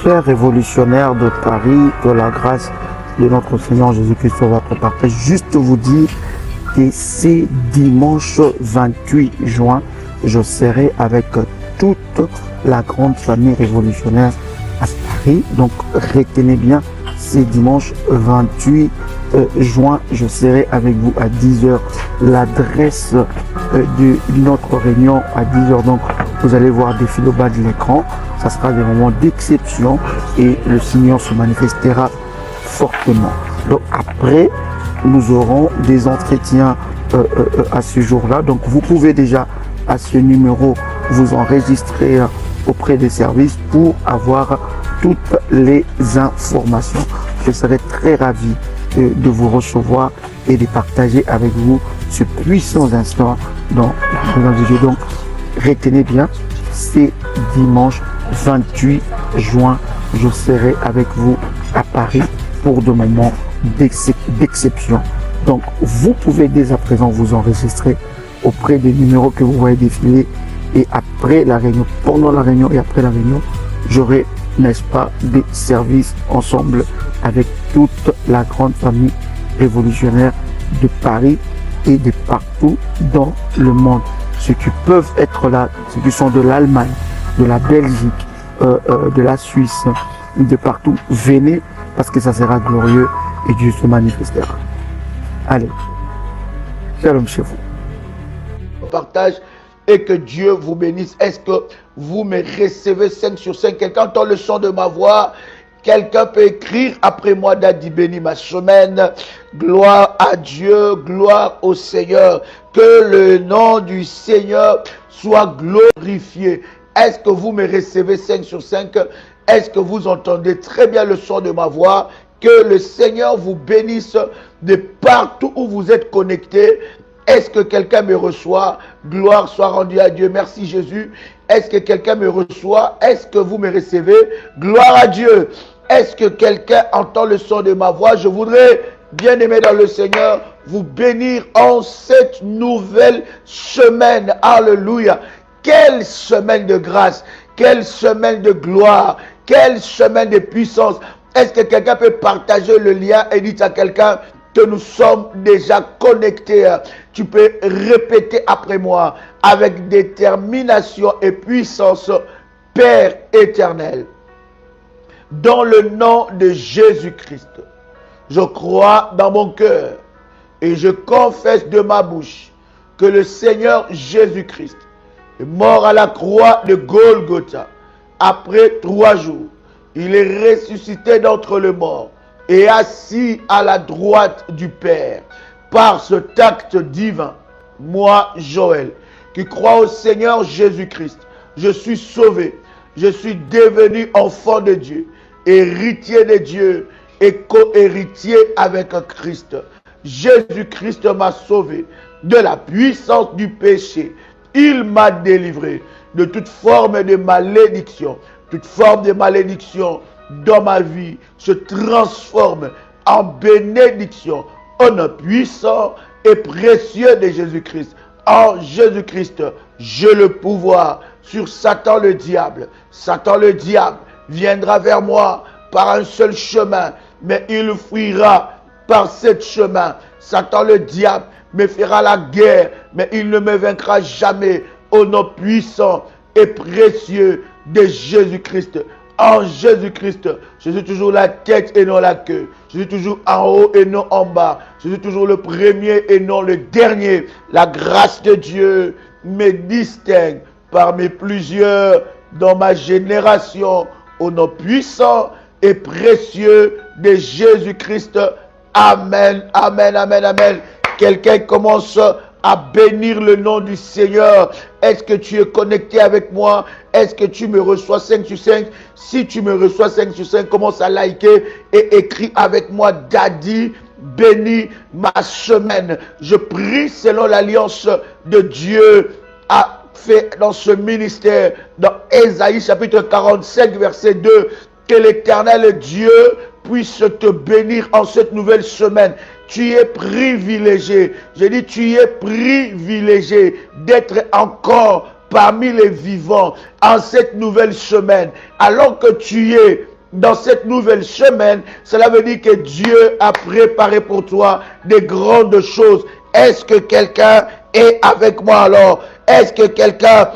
Chers révolutionnaires de Paris, que la grâce de notre Seigneur Jésus-Christ soit votre partage. Juste vous dire que c'est dimanche 28 juin, je serai avec toute la grande famille révolutionnaire à Paris. Donc retenez bien, c'est dimanche 28 juin, je serai avec vous à 10h. L'adresse de notre réunion à 10h. Donc vous allez voir défiler au bas de l'écran. Ça sera des moments d'exception et le Seigneur se manifestera fortement. Donc après, nous aurons des entretiens à ce jour-là. Donc vous pouvez déjà à ce numéro vous enregistrer auprès des services pour avoir toutes les informations. Je serai très ravi de vous recevoir et de partager avec vous ce puissant instant dans la présence de Dieu. Donc retenez bien, c'est dimanche 28 juin, je serai avec vous à Paris pour de moments d'exception. Donc, vous pouvez dès à présent vous enregistrer auprès des numéros que vous voyez défiler. Et après la réunion, pendant la réunion et après la réunion, j'aurai, n'est-ce pas, des services ensemble avec toute la grande famille révolutionnaire de Paris et de partout dans le monde. Ceux qui peuvent être là, ceux qui sont de l'Allemagne, de la Belgique, de la Suisse, de partout, venez parce que ça sera glorieux et Dieu se manifestera. Allez, shalom chez vous. Partage et que Dieu vous bénisse. Est-ce que vous me recevez 5 sur 5? Quelqu'un entend le son de ma voix? Quelqu'un peut écrire après moi, Daddy béni ma semaine. Gloire à Dieu, gloire au Seigneur. Que le nom du Seigneur soit glorifié. Est-ce que vous me recevez 5 sur 5? Est-ce que vous entendez très bien le son de ma voix? Que le Seigneur vous bénisse de partout où vous êtes connectés. Est-ce que quelqu'un me reçoit? Gloire soit rendue à Dieu. Merci Jésus. Est-ce que quelqu'un me reçoit? Est-ce que vous me recevez? Gloire à Dieu. Est-ce que quelqu'un entend le son de ma voix? Je voudrais, bien aimé dans le Seigneur, vous bénir en cette nouvelle semaine. Alléluia. Quelle semaine de grâce, quelle semaine de gloire, quelle semaine de puissance. Est-ce que quelqu'un peut partager le lien et dire à quelqu'un que nous sommes déjà connectés? Tu peux répéter après moi avec détermination et puissance. Père éternel, dans le nom de Jésus-Christ, je crois dans mon cœur et je confesse de ma bouche que le Seigneur Jésus-Christ est mort à la croix de Golgotha. Après 3 jours, il est ressuscité d'entre les morts et assis à la droite du Père. Par cet acte divin, moi, Joël, qui crois au Seigneur Jésus-Christ, je suis sauvé, je suis devenu enfant de Dieu, héritier de Dieu et co-héritier avec Christ. Jésus-Christ m'a sauvé de la puissance du péché. Il m'a délivré de toute forme de malédiction. Toute forme de malédiction dans ma vie se transforme en bénédiction au nom puissant et précieux de Jésus-Christ. En Jésus-Christ, j'ai le pouvoir sur Satan le diable. Satan le diable viendra vers moi par un seul chemin, mais il fuira par ce chemin. Satan le diable me fera la guerre, mais il ne me vaincra jamais. Au nom puissant et précieux de Jésus-Christ. En Jésus-Christ, je suis toujours la tête et non la queue. Je suis toujours en haut et non en bas. Je suis toujours le premier et non le dernier. La grâce de Dieu me distingue parmi plusieurs dans ma génération. Au nom puissant et précieux de Jésus-Christ. Amen, amen, amen, amen. Quelqu'un commence à bénir le nom du Seigneur. Est-ce que tu es connecté avec moi? Est-ce que tu me reçois 5 sur 5? Si tu me reçois 5 sur 5, commence à liker et écris avec moi, Daddy, bénis ma semaine. Je prie selon l'alliance de Dieu a fait dans ce ministère, dans Ésaïe chapitre 45, verset 2, que l'Éternel Dieu puisse te bénir en cette nouvelle semaine. Tu es privilégié. Je dis, tu es privilégié d'être encore parmi les vivants en cette nouvelle semaine. Alors que tu es dans cette nouvelle semaine, cela veut dire que Dieu a préparé pour toi des grandes choses. Est-ce que quelqu'un est avec moi alors? Est-ce que quelqu'un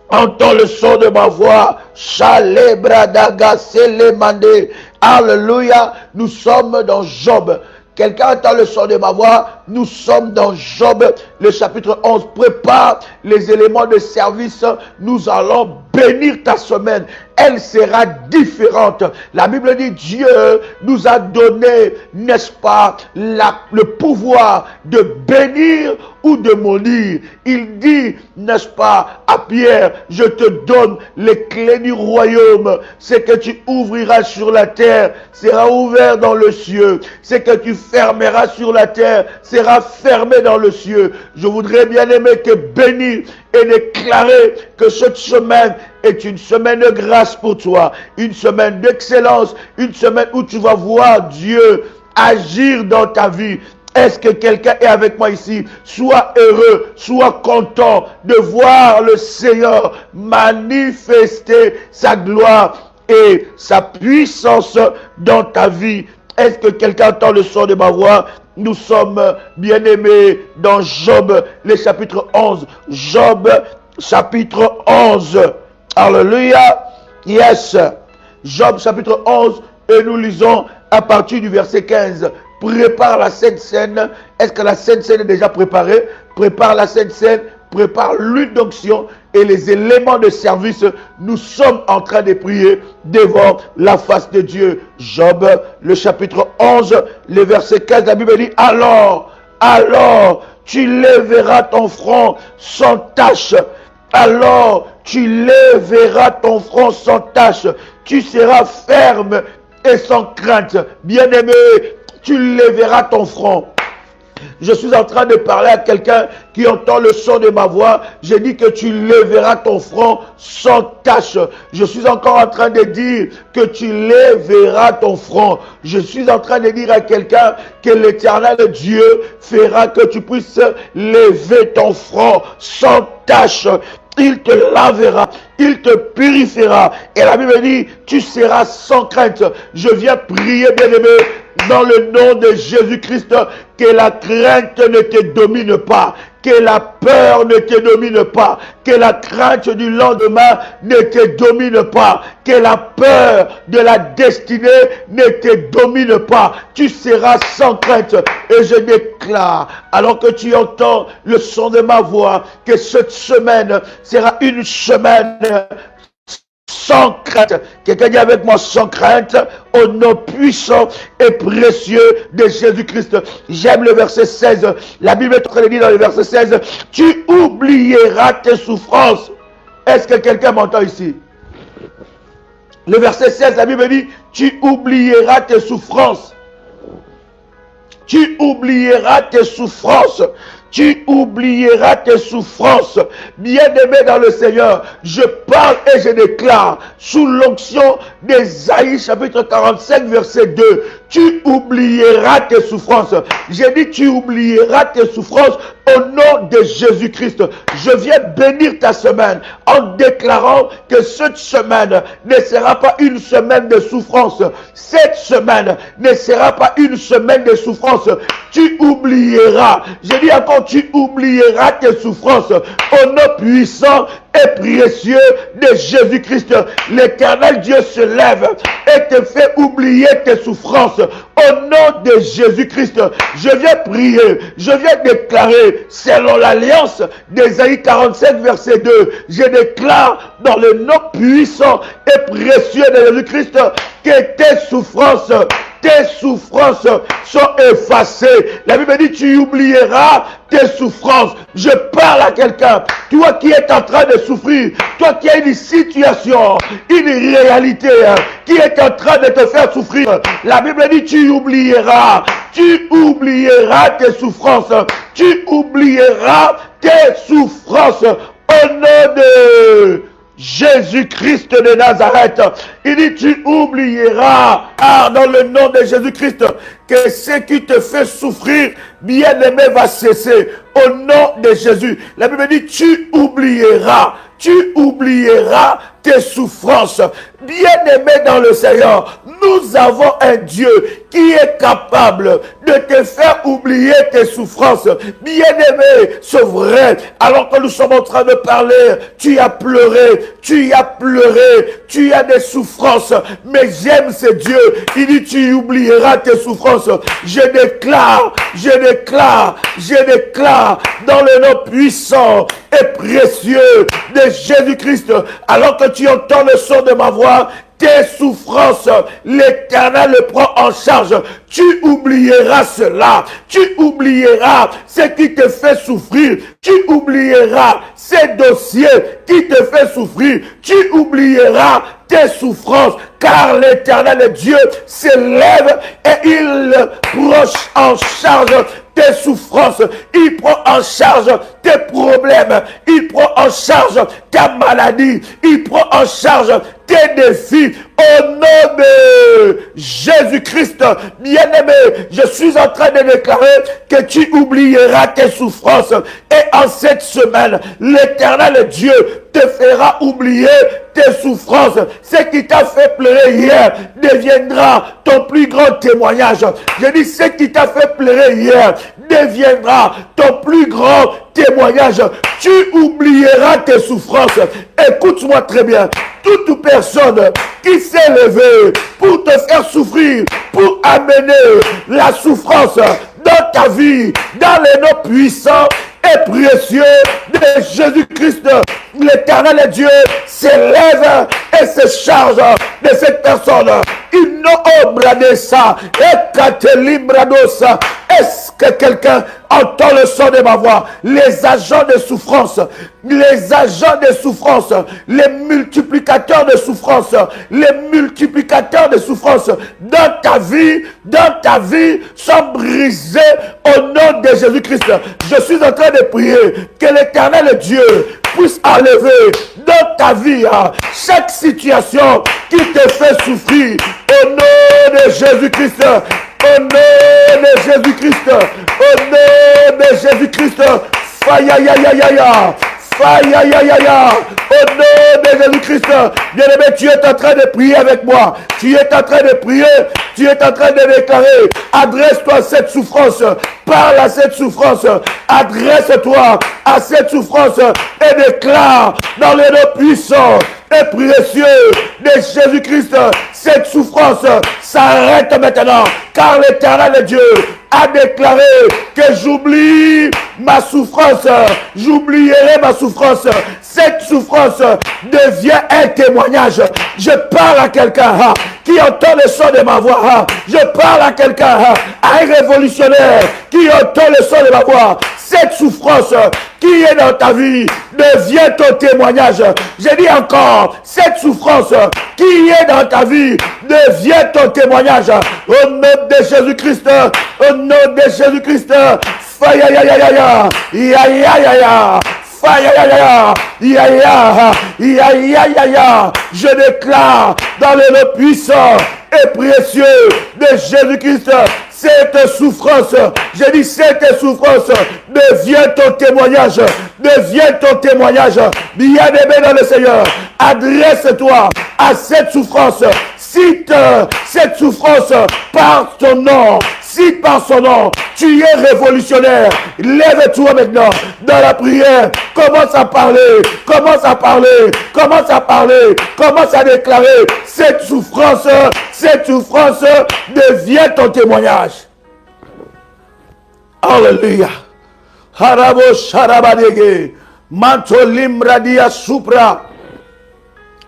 entend le son de ma voix? Chalebradaga selemande. Alléluia. Nous sommes dans Job. Quelqu'un entend le son de ma voix? Nous sommes dans Job, le chapitre 11. Prépare les éléments de service. Nous allons bénir ta semaine. Elle sera différente. La Bible dit, Dieu nous a donné, n'est-ce pas, le pouvoir de bénir ou de maudire. Il dit, n'est-ce pas, à Pierre, je te donne les clés du royaume. Ce que tu ouvriras sur la terre sera ouvert dans le ciel. Ce que tu fermeras sur la terre sera fermé dans le ciel. Je voudrais bien aimer te bénir et déclarer que cette semaine est une semaine de grâce pour toi, une semaine d'excellence, une semaine où tu vas voir Dieu agir dans ta vie. Est-ce que quelqu'un est avec moi ici? Sois heureux, sois content de voir le Seigneur manifester sa gloire et sa puissance dans ta vie. Est-ce que quelqu'un entend le son de ma voix? Nous sommes bien-aimés dans Job, le chapitre 11. Job, chapitre 11. Alléluia. Yes. Job, chapitre 11. Et nous lisons à partir du verset 15. Prépare la Sainte Seine. Est-ce que la Sainte Seine est déjà préparée? Prépare la Sainte Seine. Prépare l'huile d'onction et les éléments de service. Nous sommes en train de prier devant la face de Dieu. Job, le chapitre 11, le verset 15, la Bible dit, alors, tu lèveras ton front sans tache. Alors, tu lèveras ton front sans tache. Tu seras ferme et sans crainte. Bien-aimé, tu lèveras ton front. Je suis en train de parler à quelqu'un qui entend le son de ma voix. Je dis que tu lèveras ton front sans tache. Je suis encore en train de dire que tu lèveras ton front. Je suis en train de dire à quelqu'un que l'Éternel Dieu fera que tu puisses lever ton front sans tache. Il te lavera, il te purifiera. Et la Bible dit, tu seras sans crainte. Je viens prier, bien-aimé, dans le nom de Jésus-Christ, que la crainte ne te domine pas, que la peur ne te domine pas, que la crainte du lendemain ne te domine pas, que la peur de la destinée ne te domine pas. Tu seras sans crainte. Et je déclare, alors que tu entends le son de ma voix, que cette semaine sera une semaine sans crainte. Quelqu'un dit avec moi, sans crainte, au nom puissant et précieux de Jésus-Christ. J'aime le verset 16. La Bible est en train de dire dans le verset 16, tu oublieras tes souffrances. Est-ce que quelqu'un m'entend ici? Le verset 16, la Bible dit, tu oublieras tes souffrances. Tu oublieras tes souffrances. Tu oublieras tes souffrances. Bien-aimé dans le Seigneur, je parle et je déclare sous l'onction d'Ésaïe chapitre 45 verset 2. Tu oublieras tes souffrances. J'ai dit tu oublieras tes souffrances au nom de Jésus-Christ. Je viens bénir ta semaine en déclarant que cette semaine ne sera pas une semaine de souffrance. Cette semaine ne sera pas une semaine de souffrance. Tu oublieras. J'ai dit encore tu oublieras tes souffrances au nom puissant et précieux de Jésus-Christ. L'Éternel Dieu se lève et te fait oublier tes souffrances au nom de Jésus-Christ. Je viens prier, je viens déclarer selon l'alliance d'Ésaïe 45 verset 2. Je déclare dans le nom puissant et précieux de Jésus-Christ que tes souffrances sont effacées. La Bible dit tu oublieras tes souffrances. Je parle à quelqu'un, toi qui es en train de souffrir, toi qui as une situation, une réalité qui est en train de te faire souffrir. La Bible dit tu oublieras tes souffrances. Tu oublieras tes souffrances au nom de Jésus-Christ de Nazareth. Il dit tu oublieras dans le nom de Jésus-Christ que ce qui te fait souffrir, bien-aimé, va cesser au nom de Jésus. La Bible dit, tu oublieras tes souffrances. Bien-aimé dans le Seigneur, nous avons un Dieu qui est capable de te faire oublier tes souffrances. Bien-aimé, c'est vrai. Alors que nous sommes en train de parler, tu as pleuré, tu as des souffrances. Mais j'aime ce Dieu. Il dit, tu oublieras tes souffrances. Je déclare dans le nom puissant et précieux de Jésus-Christ, alors que tu entends le son de ma voix, tes souffrances, l'Éternel le prend en charge. Tu oublieras cela. Tu oublieras ce qui te fait souffrir. Tu oublieras ces dossiers qui te fait souffrir. Tu oublieras tes souffrances, car l'Éternel Dieu s'élève et il prend en charge tes souffrances, il prend en charge tes problèmes, il prend en charge ta maladie, il prend en charge tes défis. Au nom de Jésus-Christ, bien-aimé, je suis en train de déclarer que tu oublieras tes souffrances. Et en cette semaine, l'Éternel Dieu te fera oublier tes souffrances. Ce qui t'a fait pleurer hier deviendra ton plus grand témoignage. Je dis, ce qui t'a fait pleurer hier deviendra ton plus grand témoignage. Tu oublieras tes souffrances. Écoute-moi très bien. Toute personne qui s'est levée pour te faire souffrir, pour amener la souffrance dans ta vie, dans les noms puissants et précieux de Jésus-Christ, l'Éternel Dieu s'élève et se charge de cette personne. Il n'a obradé ça. Est-ce que quelqu'un entend le son de ma voix? Les agents de souffrance, les multiplicateurs de souffrance, dans ta vie sont brisés au nom de Jésus-Christ. Je suis en train de prier que l'Éternel Dieu puisse enlever dans ta vie chaque situation qui te fait souffrir au nom de Jésus-Christ. Au nom de Jésus-Christ, au nom de Jésus-Christ, au nom de Jésus-Christ, bien-aimé, tu es en train de prier avec moi. Tu es en train de prier, tu es en train de déclarer. Adresse-toi à cette souffrance, parle à cette souffrance, adresse-toi à cette souffrance et déclare dans le nom puissant et précieux de Jésus-Christ, cette souffrance s'arrête maintenant, car l'Éternel Dieu a déclaré que j'oublie ma souffrance, j'oublierai ma souffrance. Cette souffrance devient un témoignage. Je parle à quelqu'un qui entend le son de ma voix. Je parle à quelqu'un, à un révolutionnaire qui entend le son de ma voix. Cette souffrance qui est dans ta vie devient ton témoignage. Je dis encore, cette souffrance qui est dans ta vie devient ton témoignage. Au nom de Jésus-Christ, au nom de Jésus-Christ, je déclare dans le nom puissant et précieux de Jésus-Christ, cette souffrance, je dis cette souffrance devient ton témoignage, bien-aimé dans le Seigneur. Adresse-toi à cette souffrance, cite cette souffrance par ton nom. Si par son nom, tu es révolutionnaire, lève-toi maintenant dans la prière, commence à parler, commence à déclarer cette souffrance devient ton témoignage. Alléluia. Harabo Sharabadege, Mantolim Radia Supra,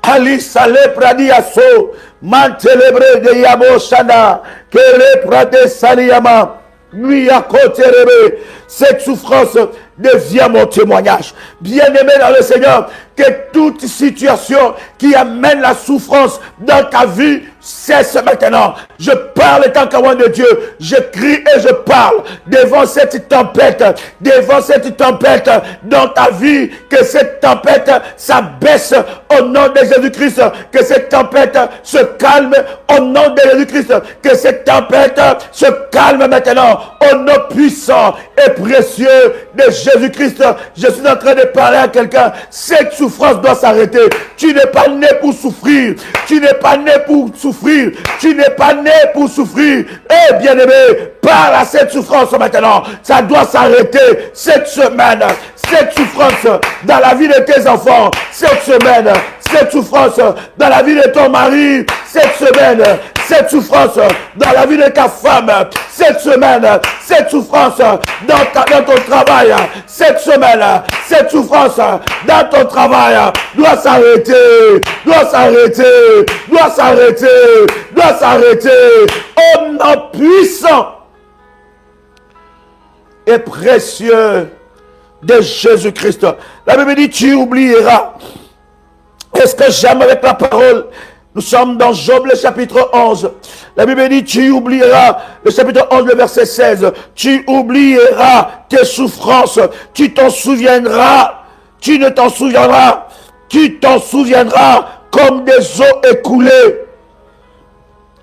Ali Sale Pradia So, Mantelebre de Yabo Shana, Kele Prade Saliyama, Nuyakoterebe. Cette souffrance devient mon témoignage. Bien-aimé dans le Seigneur, que toute situation qui amène la souffrance dans ta vie cesse maintenant. Je parle étant qu'un de Dieu. Je crie et je parle devant cette tempête dans ta vie. Que cette tempête s'abaisse au nom de Jésus-Christ. Que cette tempête se calme au nom de Jésus-Christ. Que cette tempête se calme maintenant au nom puissant et précieux de Jésus-Christ, je suis en train de parler à quelqu'un. Cette souffrance doit s'arrêter. Tu n'es pas né pour souffrir. Tu n'es pas né pour souffrir. Tu n'es pas né pour souffrir. Eh bien-aimé, parle à cette souffrance maintenant. Ça doit s'arrêter cette semaine. Cette souffrance dans la vie de tes enfants. Cette semaine. Cette souffrance dans la vie de ton mari. Cette semaine. Cette souffrance dans la vie de ta femme. Cette semaine. Cette souffrance dans ton travail. Cette semaine. Cette souffrance dans ton travail doit s'arrêter. Doit s'arrêter. Doit s'arrêter. Doit s'arrêter. Au nom puissant et précieux de Jésus-Christ. La Bible dit, tu oublieras. Est-ce que j'aime avec la parole? Nous sommes dans Job, le chapitre 11. La Bible dit, tu oublieras, le chapitre 11, le verset 16. Tu oublieras tes souffrances. Tu t'en souviendras. Tu ne t'en souviendras. Tu t'en souviendras comme des eaux écoulées.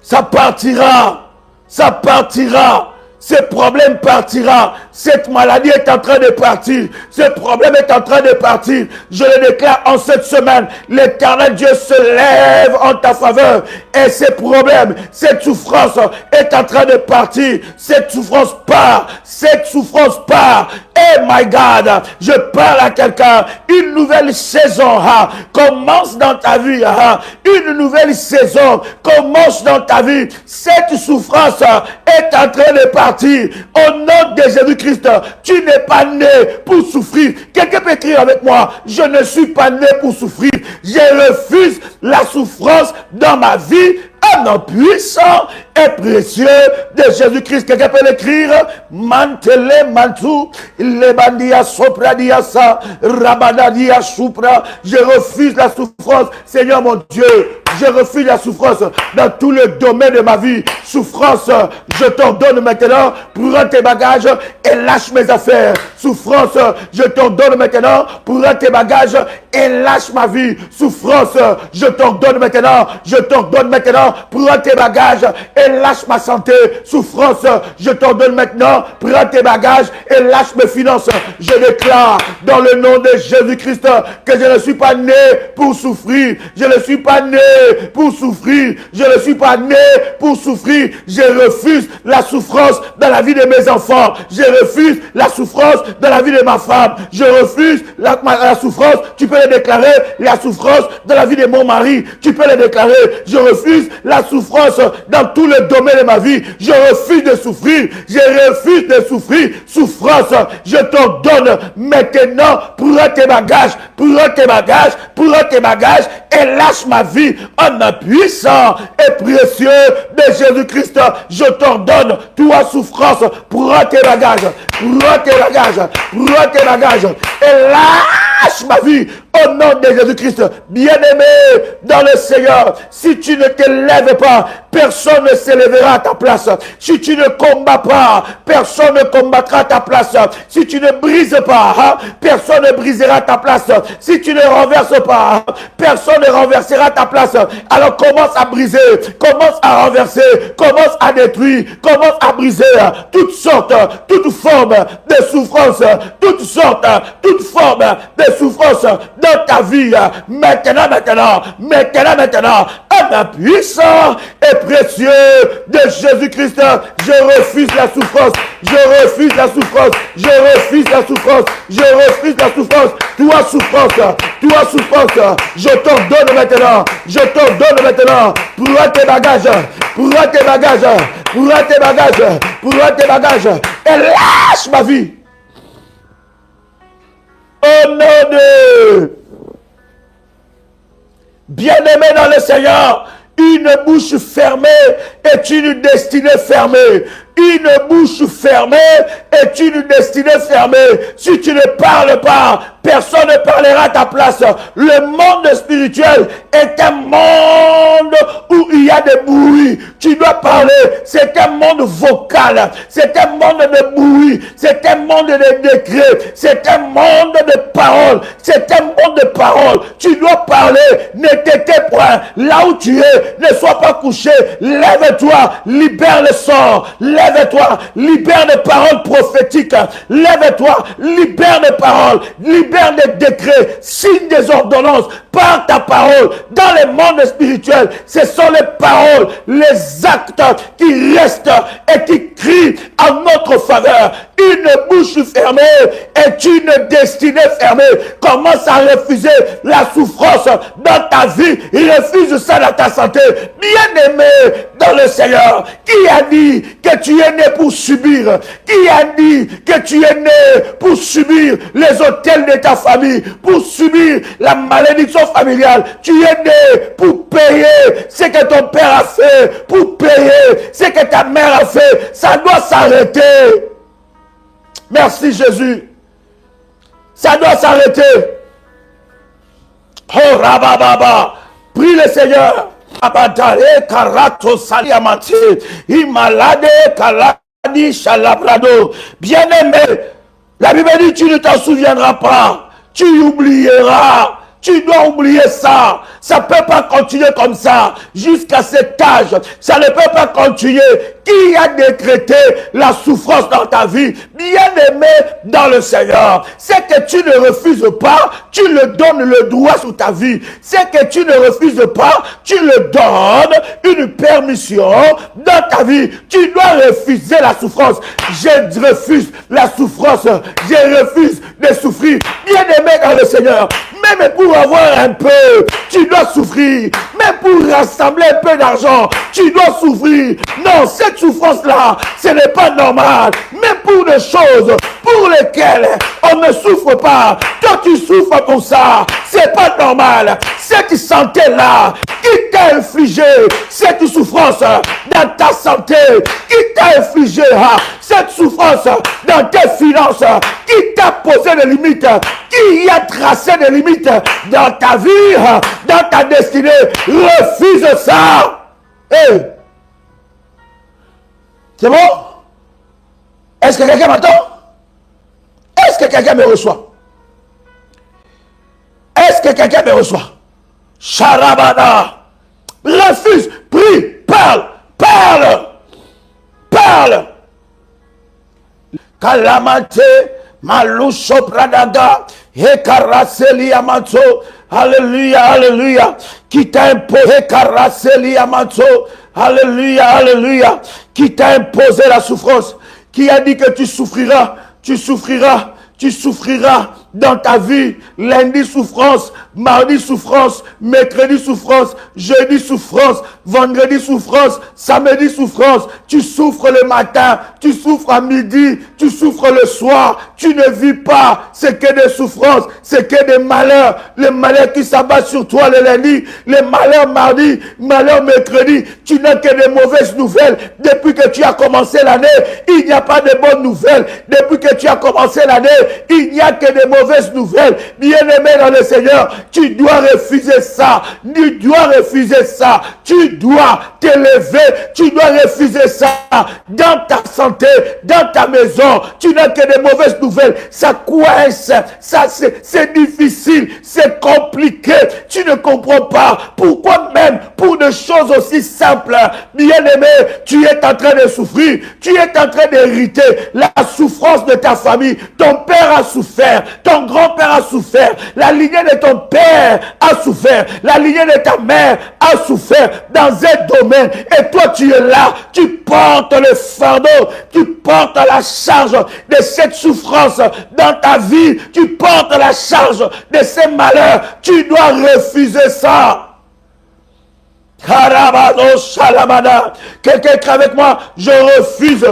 Ça partira. Ça partira. Ce problème partira. Cette maladie est en train de partir. Ce problème est en train de partir. Je le déclare en cette semaine. L'Éternel Dieu se lève en ta faveur. Et ces problèmes, cette souffrance est en train de partir. Cette souffrance part. Cette souffrance part. Oh my God, je parle à quelqu'un. Une nouvelle saison commence dans ta vie. Une nouvelle saison commence dans ta vie. Cette souffrance est en train de partir. Au nom de Jésus-Christ, tu n'es pas né pour souffrir. Quelqu'un peut écrire avec moi, je ne suis pas né pour souffrir. Je refuse la souffrance dans ma vie. Un nom puissant et précieux de Jésus-Christ. Quelqu'un peut l'écrire. Mantele mantu, lebandia sopradia sa, rabanadia supra. Je refuse la souffrance, Seigneur mon Dieu. Je refuse la souffrance dans tous les domaines de ma vie. Souffrance, je t'ordonne maintenant, prends tes bagages et lâche mes affaires. Souffrance, je t'ordonne maintenant, prends tes bagages et lâche ma vie. Souffrance, je t'ordonne maintenant, prends tes bagages et lâche ma santé. Souffrance, je t'ordonne maintenant, prends tes bagages et lâche mes finances. Je déclare dans le nom de Jésus-Christ que je ne suis pas né pour souffrir. Je ne suis pas né pour souffrir. Je ne suis pas né pour souffrir. Je refuse la souffrance dans la vie de mes enfants. Je refuse la souffrance dans la vie de ma femme. Je refuse la souffrance. Tu peux le déclarer. La souffrance dans la vie de mon mari. Tu peux le déclarer. Je refuse la souffrance dans tous les domaines de ma vie. Je refuse de souffrir. Je refuse de souffrir. Souffrance, je t'ordonne maintenant, prends tes bagages, et lâche ma vie. En nom puissant et précieux de Jésus-Christ, je t'ordonne, toi souffrance, prends tes bagages, et lâche ma vie. Au nom de Jésus-Christ, bien-aimé dans le Seigneur, si tu ne te lèves pas, personne ne se lèvera à ta place. Si tu ne combats pas, personne ne combattra à ta place. Si tu ne brises pas, personne ne brisera ta place. Si tu ne renverses pas, personne ne renversera ta place. Alors commence à briser, commence à renverser, commence à détruire, commence à briser toutes sortes, toutes formes de souffrance, toutes sortes, toutes formes de souffrance dans ta vie. Maintenant, un puissant et précieux de Jésus-Christ, je refuse la souffrance, toi souffrance, je t'ordonne maintenant, prends tes bagages, et lâche ma vie. Au nom de bien-aimé dans le Seigneur, une bouche fermée est une destinée fermée. Une bouche fermée est une destinée fermée. Si tu ne parles pas, personne ne parlera à ta place. Le monde spirituel est un monde où il y a des bruits. bruit. Tu dois parler. C'est un monde vocal. C'est un monde de bruit. C'est un monde de décrets. C'est un monde de paroles. C'est un monde de paroles. Tu dois parler. Ne t'étais point. Là où tu es, ne sois pas couché. Lève-toi. Libère le sort. Lève-toi. Libère des paroles prophétiques. Lève-toi. Libère des paroles. Libère des décrets. Signe des ordonnances. Par ta parole. Dans les mondes spirituels, ce sont les paroles, les actes qui restent et qui crient en notre faveur. Une bouche fermée est une destinée fermée. Commence à refuser la souffrance dans ta vie. Refuse ça dans ta santé. Bien-aimé dans le Seigneur, qui a dit que tu es né pour subir? Qui a dit que tu es né pour subir les hôtels de ta famille, pour subir la malédiction familiale? Tu es né pour payer ce que ton père a fait, pour payer ce que ta mère a fait. Ça doit s'arrêter. Merci Jésus. Ça doit s'arrêter. Oh Rabababa. Prie le Seigneur. Abadale karato saliamati. Imalade kaladi shalabrado. Bien-aimé, la Bible dit tu ne t'en souviendras pas. Tu oublieras. Tu dois oublier ça. Ça ne peut pas continuer comme ça jusqu'à cet âge. Ça ne peut pas continuer. Qui a décrété la souffrance dans ta vie? Bien-aimé dans le Seigneur, c'est que tu ne refuses pas, tu le donnes le droit sur ta vie. C'est que tu ne refuses pas, tu le donnes une permission dans ta vie. Tu dois refuser la souffrance. Je refuse la souffrance. Je refuse de souffrir. Bien-aimé dans le Seigneur, même pour avoir un peu, tu dois souffrir. Même pour rassembler un peu d'argent, tu dois souffrir. Non, cette souffrance-là, ce n'est pas normal. Même pour des choses pour lesquelles on ne souffre pas, toi tu souffres pour ça. C'est pas normal. Cette santé-là, qui t'a infligé cette souffrance dans ta santé, qui t'a infligé cette souffrance dans tes finances, qui t'a posé des limites, qui a tracé des limites dans ta vie, dans ta destinée, refuse ça. Hey. C'est bon? Est-ce que quelqu'un m'entend? Est-ce que quelqu'un me reçoit? Est-ce que quelqu'un me reçoit? Charabada. Refuse, prie, parle, parle, parle. Kalamate, Malusho Pradaga, Hekaraseli Amato, Alléluia, Alléluia, qui t'a imposé, Karaseli Amato, Alléluia, Alléluia, qui t'a imposé la souffrance, qui a dit que tu souffriras, tu souffriras, tu souffriras dans ta vie. Lundi souffrance, mardi souffrance, mercredi souffrance, jeudi souffrance, vendredi souffrance, samedi souffrance. Tu souffres le matin, tu souffres à midi, tu souffres le soir. Tu ne vis pas, c'est que des souffrances, c'est que des malheurs. Les malheurs qui s'abattent sur toi le lundi, les malheurs mardi, malheurs mercredi. Tu n'as que des mauvaises nouvelles. Depuis que tu as commencé l'année, il n'y a pas de bonnes nouvelles. Depuis que tu as commencé l'année, il n'y a que des mauvaises nouvelles. Bien-aimé dans le Seigneur, tu dois refuser ça. Tu dois refuser ça. Tu dois t'élever. Tu dois refuser ça. Dans ta santé, dans ta maison, tu n'as que des mauvaises nouvelles. Ça coince. Ça, c'est difficile. C'est compliqué. Tu ne comprends pas. Pourquoi même pour des choses aussi simples, bien-aimé, tu es en train de souffrir. Tu es en train d'hériter la souffrance de ta famille. Ton père a souffert. Ton grand-père a souffert. La lignée de ton père a souffert. La lignée de ta mère a souffert dans un domaine. Et toi, tu es là. Tu portes le fardeau. Tu portes la charge de cette souffrance dans ta vie. Tu portes la charge de ces malheurs. Tu dois refuser ça. Karabado Shalamada. Quelqu'un qui est avec moi, je refuse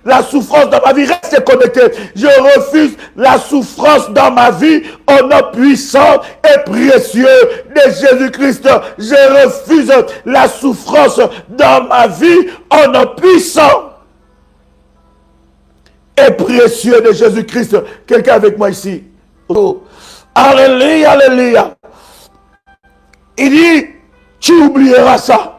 la souffrance dans ma vie. Reste connecté. Je refuse la souffrance dans ma vie au nom puissant et précieux de Jésus-Christ. Je refuse la souffrance dans ma vie au nom puissant et précieux de Jésus-Christ. Quelqu'un avec moi ici. Oh. Alléluia, alléluia. Il dit, tu oublieras ça.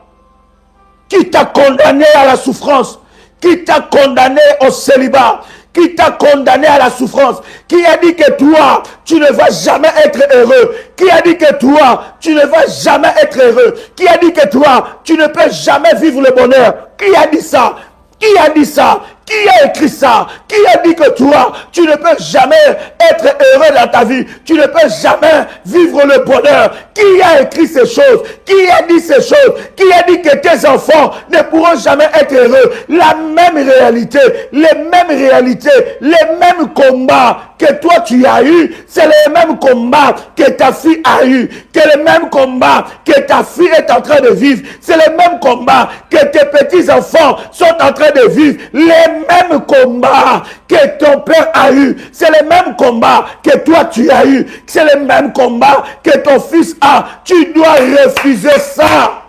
qui t'a condamné à la souffrance, qui t'a condamné au célibat, qui t'a condamné à la souffrance, qui a dit que toi, tu ne vas jamais être heureux, qui a dit que toi, tu ne vas jamais être heureux, qui a dit que toi, tu ne peux jamais vivre le bonheur, qui a dit ça? Qui a dit ça? Qui a écrit ça? Qui a dit que toi, tu ne peux jamais être heureux dans ta vie? Tu ne peux jamais vivre le bonheur? Qui a écrit ces choses? Qui a dit ces choses? Qui a dit que tes enfants ne pourront jamais être heureux? La même réalité, les mêmes combats que toi tu as eu, c'est les mêmes combats que ta fille a eu, que les mêmes combats que ta fille est en train de vivre, c'est les mêmes combats que tes petits-enfants sont en train de vivre, les mêmes combats que ton père a eu, c'est les mêmes combats que toi tu as eu, c'est les mêmes combats que ton fils a. Tu dois refuser ça.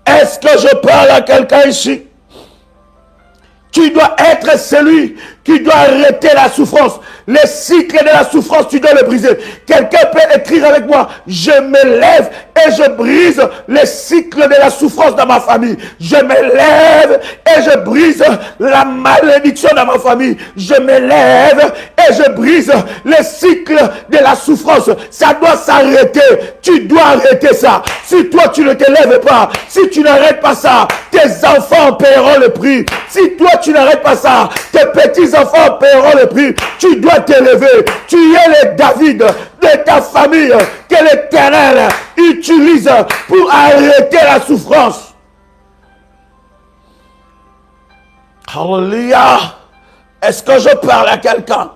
Est-ce que je parle à quelqu'un ici? Tu dois être celui qui doit arrêter la souffrance. Le cycle de la souffrance, tu dois le briser. Quelqu'un peut écrire avec moi: je me lève et je brise le cycle de la souffrance dans ma famille. Je me lève et je brise la malédiction dans ma famille. Je me lève et je brise le cycle de la souffrance. Ça doit s'arrêter. Tu dois arrêter ça. Si toi tu ne te lèves pas, si tu n'arrêtes pas ça, tes enfants paieront le prix. Si toi tu n'arrêtes pas ça, tes petits-enfants paieront le prix. Tu dois te lever. Tu es le David de ta famille que l'Éternel utilise pour arrêter la souffrance. Alléluia. Est-ce que je parle à quelqu'un?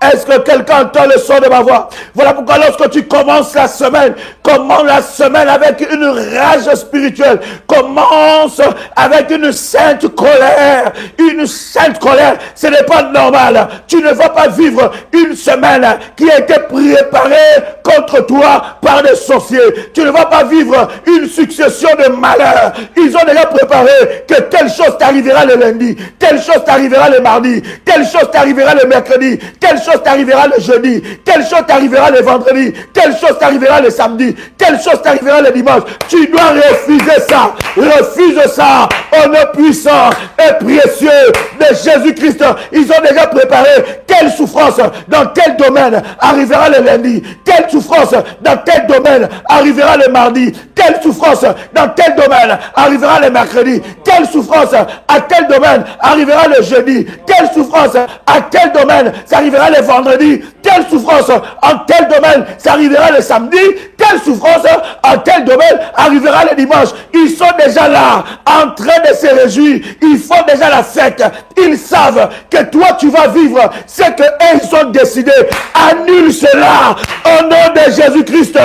Est-ce que quelqu'un entend le son de ma voix? Voilà pourquoi lorsque tu commences la semaine, commence la semaine avec une rage spirituelle. Commence avec une sainte colère. Une sainte colère, ce n'est pas normal. Tu ne vas pas vivre une semaine qui a été préparée contre toi par des sorciers. Tu ne vas pas vivre une succession de malheurs. Ils ont déjà préparé que telle chose t'arrivera le lundi, telle chose t'arrivera le mardi, telle chose t'arrivera le mercredi, telle chose t'arrivera le jeudi, telle chose t'arrivera le vendredi, telle chose t'arrivera le samedi, telle chose t'arrivera le dimanche. Tu dois refuser ça. Refuse ça au nom puissant et précieux de Jésus-Christ. Ils ont déjà préparé telle souffrance dans tel domaine arrivera le lundi, telle souffrance dans tel domaine arrivera le mardi, telle souffrance dans tel domaine arrivera le mercredi, telle souffrance à tel domaine arrivera le jeudi, telle souffrance à tel domaine ça arrivera le vendredi, telle souffrance en tel domaine ça arrivera le samedi, telle souffrance en tel domaine arrivera le dimanche. Ils sont déjà là en train de se réjouir, ils font déjà la fête, ils savent que toi tu vas vivre ce que ils ont décidé. Annule cela au nom de Jésus-Christ.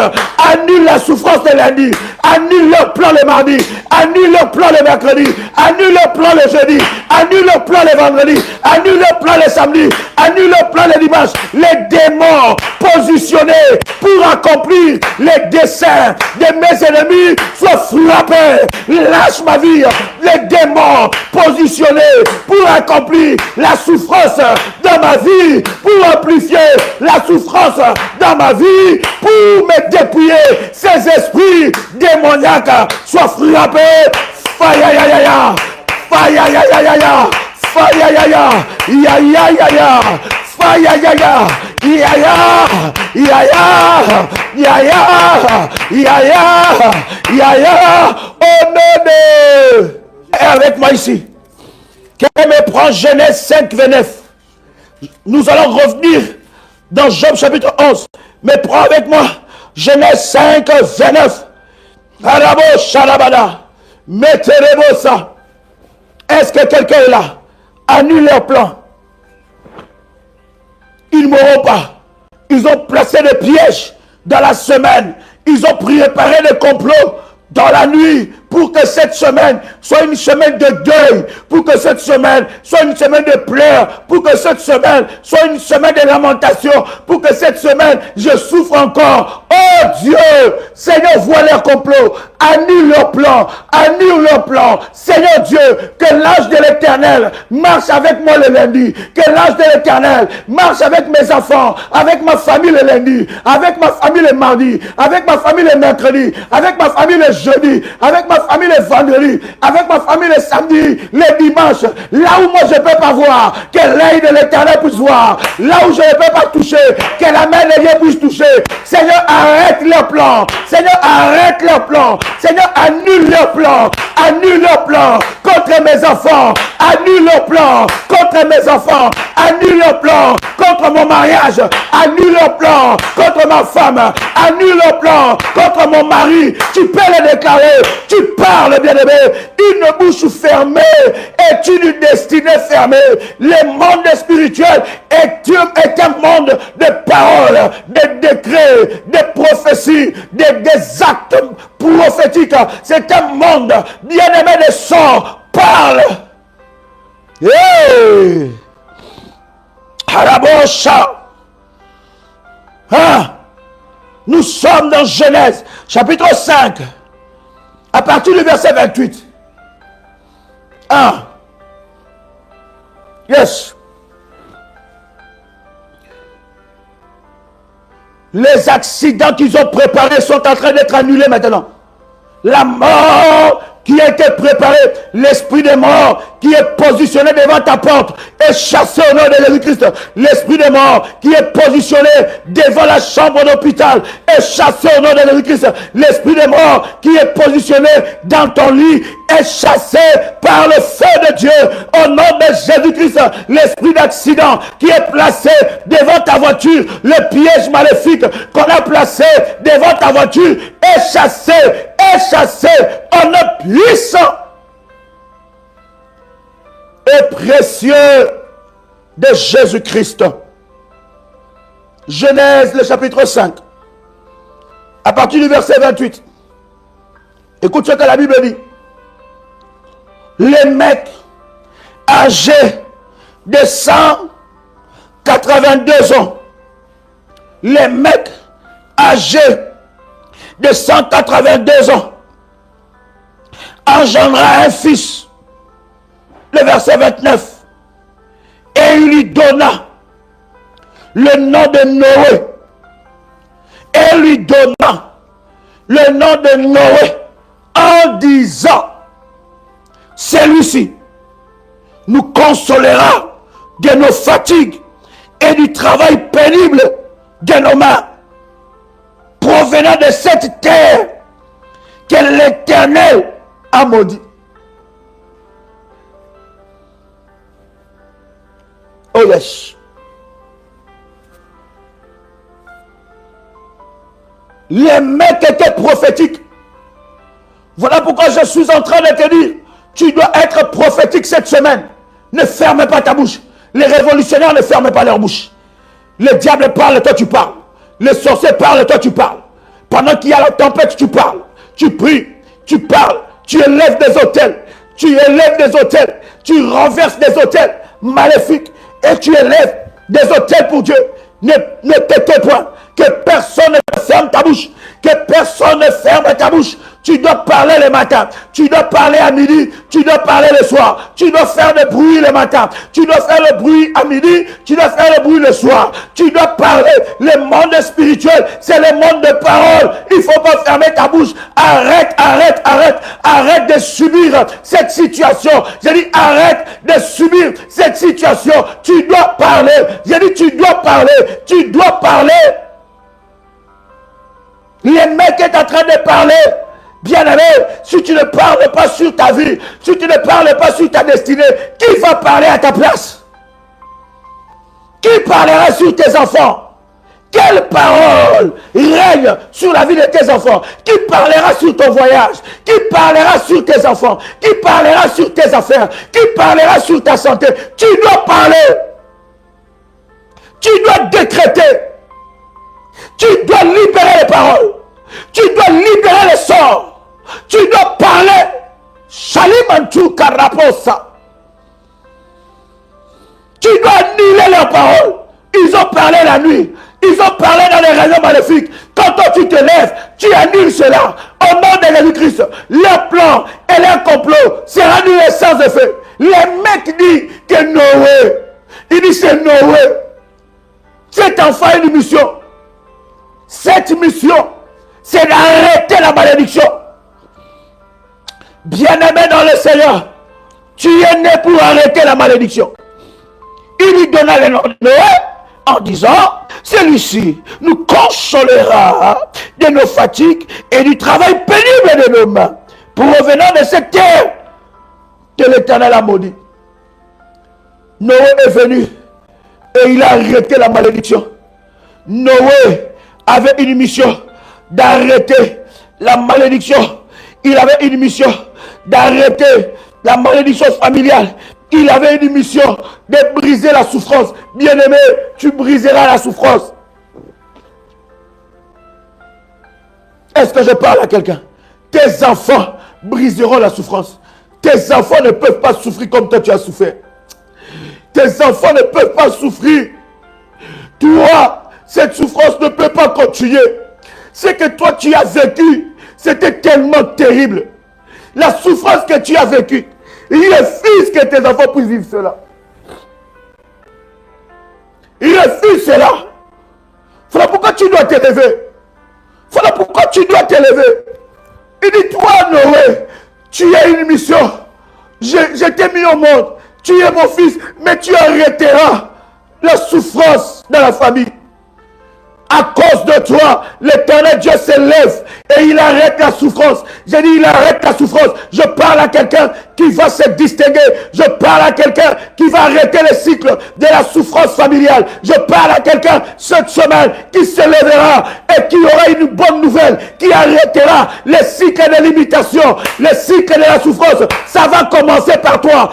Annule la souffrance de lundi, annule leur plan le mardi, annule leur plan le mercredi, annule leur plan le jeudi, annule leur plan le vendredi, annule leur plan le samedi, annule leur plan le dimanche. Les démons positionnés pour accomplir les desseins de mes ennemis soient frappés. Lâche ma vie. Les démons positionnés pour accomplir la souffrance dans ma vie, pour amplifier la souffrance dans ma vie, pour me dépouiller, ces esprits démoniaques soient frappés. Faya ya ya ya, faya ya ya ya ya, faya ya ya, ya ya ya ya, faya ya ya, ya ya, ya ya, ya ya, ya ya, au nom de... Et avec moi ici, qu'elle me prend Genèse 5, 29. Nous allons revenir dans Job chapitre 11. Mais prends avec moi Genèse 5, 29. Arabo Shalabada. Mettez-le ça. Est-ce que quelqu'un est là? Annule leur plan. Ils ne mourront pas. Ils ont placé des pièges dans la semaine. Ils ont préparé des complots dans la nuit pour que cette semaine soit une semaine de deuil, pour que cette semaine soit une semaine de pleurs, pour que cette semaine soit une semaine de lamentation, pour que cette semaine je souffre encore. Oh Dieu, Seigneur, vois leur complot, annule leur plan, annule leur plan. Seigneur Dieu, que l'ange de l'Éternel marche avec moi le lundi, que l'ange de l'Éternel marche avec mes enfants, avec ma famille le lundi, avec ma famille le mardi, avec ma famille le mercredi, avec ma famille le jeudi, avec ma famille le vendredi, avec ma famille le samedi, le dimanche, là où moi je ne peux pas voir, que l'œil de l'Éternel puisse voir, là où je ne peux pas toucher, que la main de Dieu puisse toucher. Seigneur, arrête leur plan, Seigneur, arrête leur plan, Seigneur, annule leur plan, annule leur plan contre mes enfants, annule leur plan contre mes enfants, annule leur plan contre mon mariage, annule leur plan contre ma femme, annule leur plan contre mon mari. Tu peux le déclarer, tu parles, bien-aimé. Une bouche fermée est une destinée fermée. Le monde spirituel est un monde de paroles, de décrets, de prophéties, des actes prophétiques. C'est un monde, bien-aimé, de sang. Parle. Hey! Harabosha. Hein? Nous sommes dans Genèse, chapitre 5, à partir du verset 28. 1. Yes. Les accidents qu'ils ont préparés sont en train d'être annulés maintenant. La mort qui a été préparée, l'esprit de mort qui est positionné devant ta porte est chassé au nom de Jésus-Christ. L'esprit de mort qui est positionné devant la chambre d'hôpital est chassé au nom de Jésus-Christ. L'esprit de mort qui est positionné dans ton lit est chassé par le feu de Dieu au nom de Jésus-Christ. L'esprit d'accident qui est placé devant ta voiture, le piège maléfique qu'on a placé devant ta voiture est chassé au nom puissant et précieux de Jésus-Christ. Genèse, le chapitre 5, à partir du verset 28. Écoute ce que la Bible dit. Les mecs âgés de 182 ans, les mecs âgés de 182 ans, engendra un fils. Le verset 29. Et il lui donna le nom de Noé. Et lui donna le nom de Noé en disant, celui-ci nous consolera de nos fatigues et du travail pénible de nos mains, provenant de cette terre que l'Éternel a maudit. Oh yes. Les mecs étaient prophétiques. Voilà pourquoi je suis en train de te dire, tu dois être prophétique cette semaine. Ne ferme pas ta bouche. Les révolutionnaires ne ferment pas leur bouche. Le diable parle, toi tu parles. Les sorciers parlent, toi tu parles. Pendant qu'il y a la tempête, tu parles. Tu pries, tu parles, tu élèves des autels. Tu élèves des autels. Tu renverses des autels maléfiques. Et tu élèves des autels pour Dieu. Ne t'étais point. Que personne ne ferme ta bouche. Que personne ne ferme ta bouche. Tu dois parler le matin. Tu dois parler à midi. Tu dois parler le soir. Tu dois faire le bruit le matin. Tu dois faire le bruit à midi. Tu dois faire le bruit le soir. Tu dois parler. Le monde spirituel, c'est le monde de parole. Il ne faut pas fermer ta bouche. Arrête, arrête, arrête. Arrête de subir cette situation. J'ai dit arrête de subir cette situation. Tu dois parler. J'ai dit tu dois parler. Tu dois parler. Les mecs est en train de parler. Bien-aimé, si tu ne parles pas sur ta vie, si tu ne parles pas sur ta destinée, qui va parler à ta place? Qui parlera sur tes enfants? Quelle parole règne sur la vie de tes enfants? Qui parlera sur ton voyage? Qui parlera sur tes enfants? Qui parlera sur tes affaires? Qui parlera sur ta santé? Tu dois parler. Tu dois décréter. Tu dois libérer les paroles. Tu dois libérer les sorts. Tu dois parler. Mantou Karaposa. Tu dois annuler leurs paroles. Ils ont parlé la nuit. Ils ont parlé dans les réunions maléfiques. Quand toi tu te lèves, tu annules cela. Au nom de Jésus-Christ, leur plan et leur complot sera annulé sans effet. Les mecs disent que Noé, il dit c'est Noé. Cet enfant a une mission. Cette mission, c'est d'arrêter la malédiction. Bien-aimé dans le Seigneur, tu es né pour arrêter la malédiction. Il lui donna le nom de Noé en disant, celui-ci nous consolera de nos fatigues et du travail pénible de nos mains pour revenir de cette terre que l'Éternel a maudit. Noé est venu et il a arrêté la malédiction. Noé avait une mission d'arrêter la malédiction. Il avait une mission d'arrêter la malédiction familiale. Il avait une mission de briser la souffrance. Bien-aimé, tu briseras la souffrance. Est-ce que je parle à quelqu'un? Tes enfants briseront la souffrance. Tes enfants ne peuvent pas souffrir comme toi tu as souffert. Tes enfants ne peuvent pas souffrir. Toi, cette souffrance ne peut pas continuer. Ce que toi tu as vécu, c'était tellement terrible. La souffrance que tu as vécue, il refuse que tes enfants puissent vivre cela. Il refuse cela. Voilà pourquoi tu dois t'élever. Voilà pourquoi tu dois t'élever. Il dit, toi Noé, tu as une mission. Je t'ai mis au monde. Tu es mon fils, mais tu arrêteras la souffrance dans la famille. À cause de toi, l'Éternel Dieu s'élève et il arrête la souffrance. J'ai dit, il arrête la souffrance. Je parle à quelqu'un qui va se distinguer. Je parle à quelqu'un qui va arrêter le cycle de la souffrance familiale. Je parle à quelqu'un cette semaine qui se lèvera et qui aura une bonne nouvelle, qui arrêtera le cycle de l'imitation, le cycle de la souffrance. Ça va commencer par toi.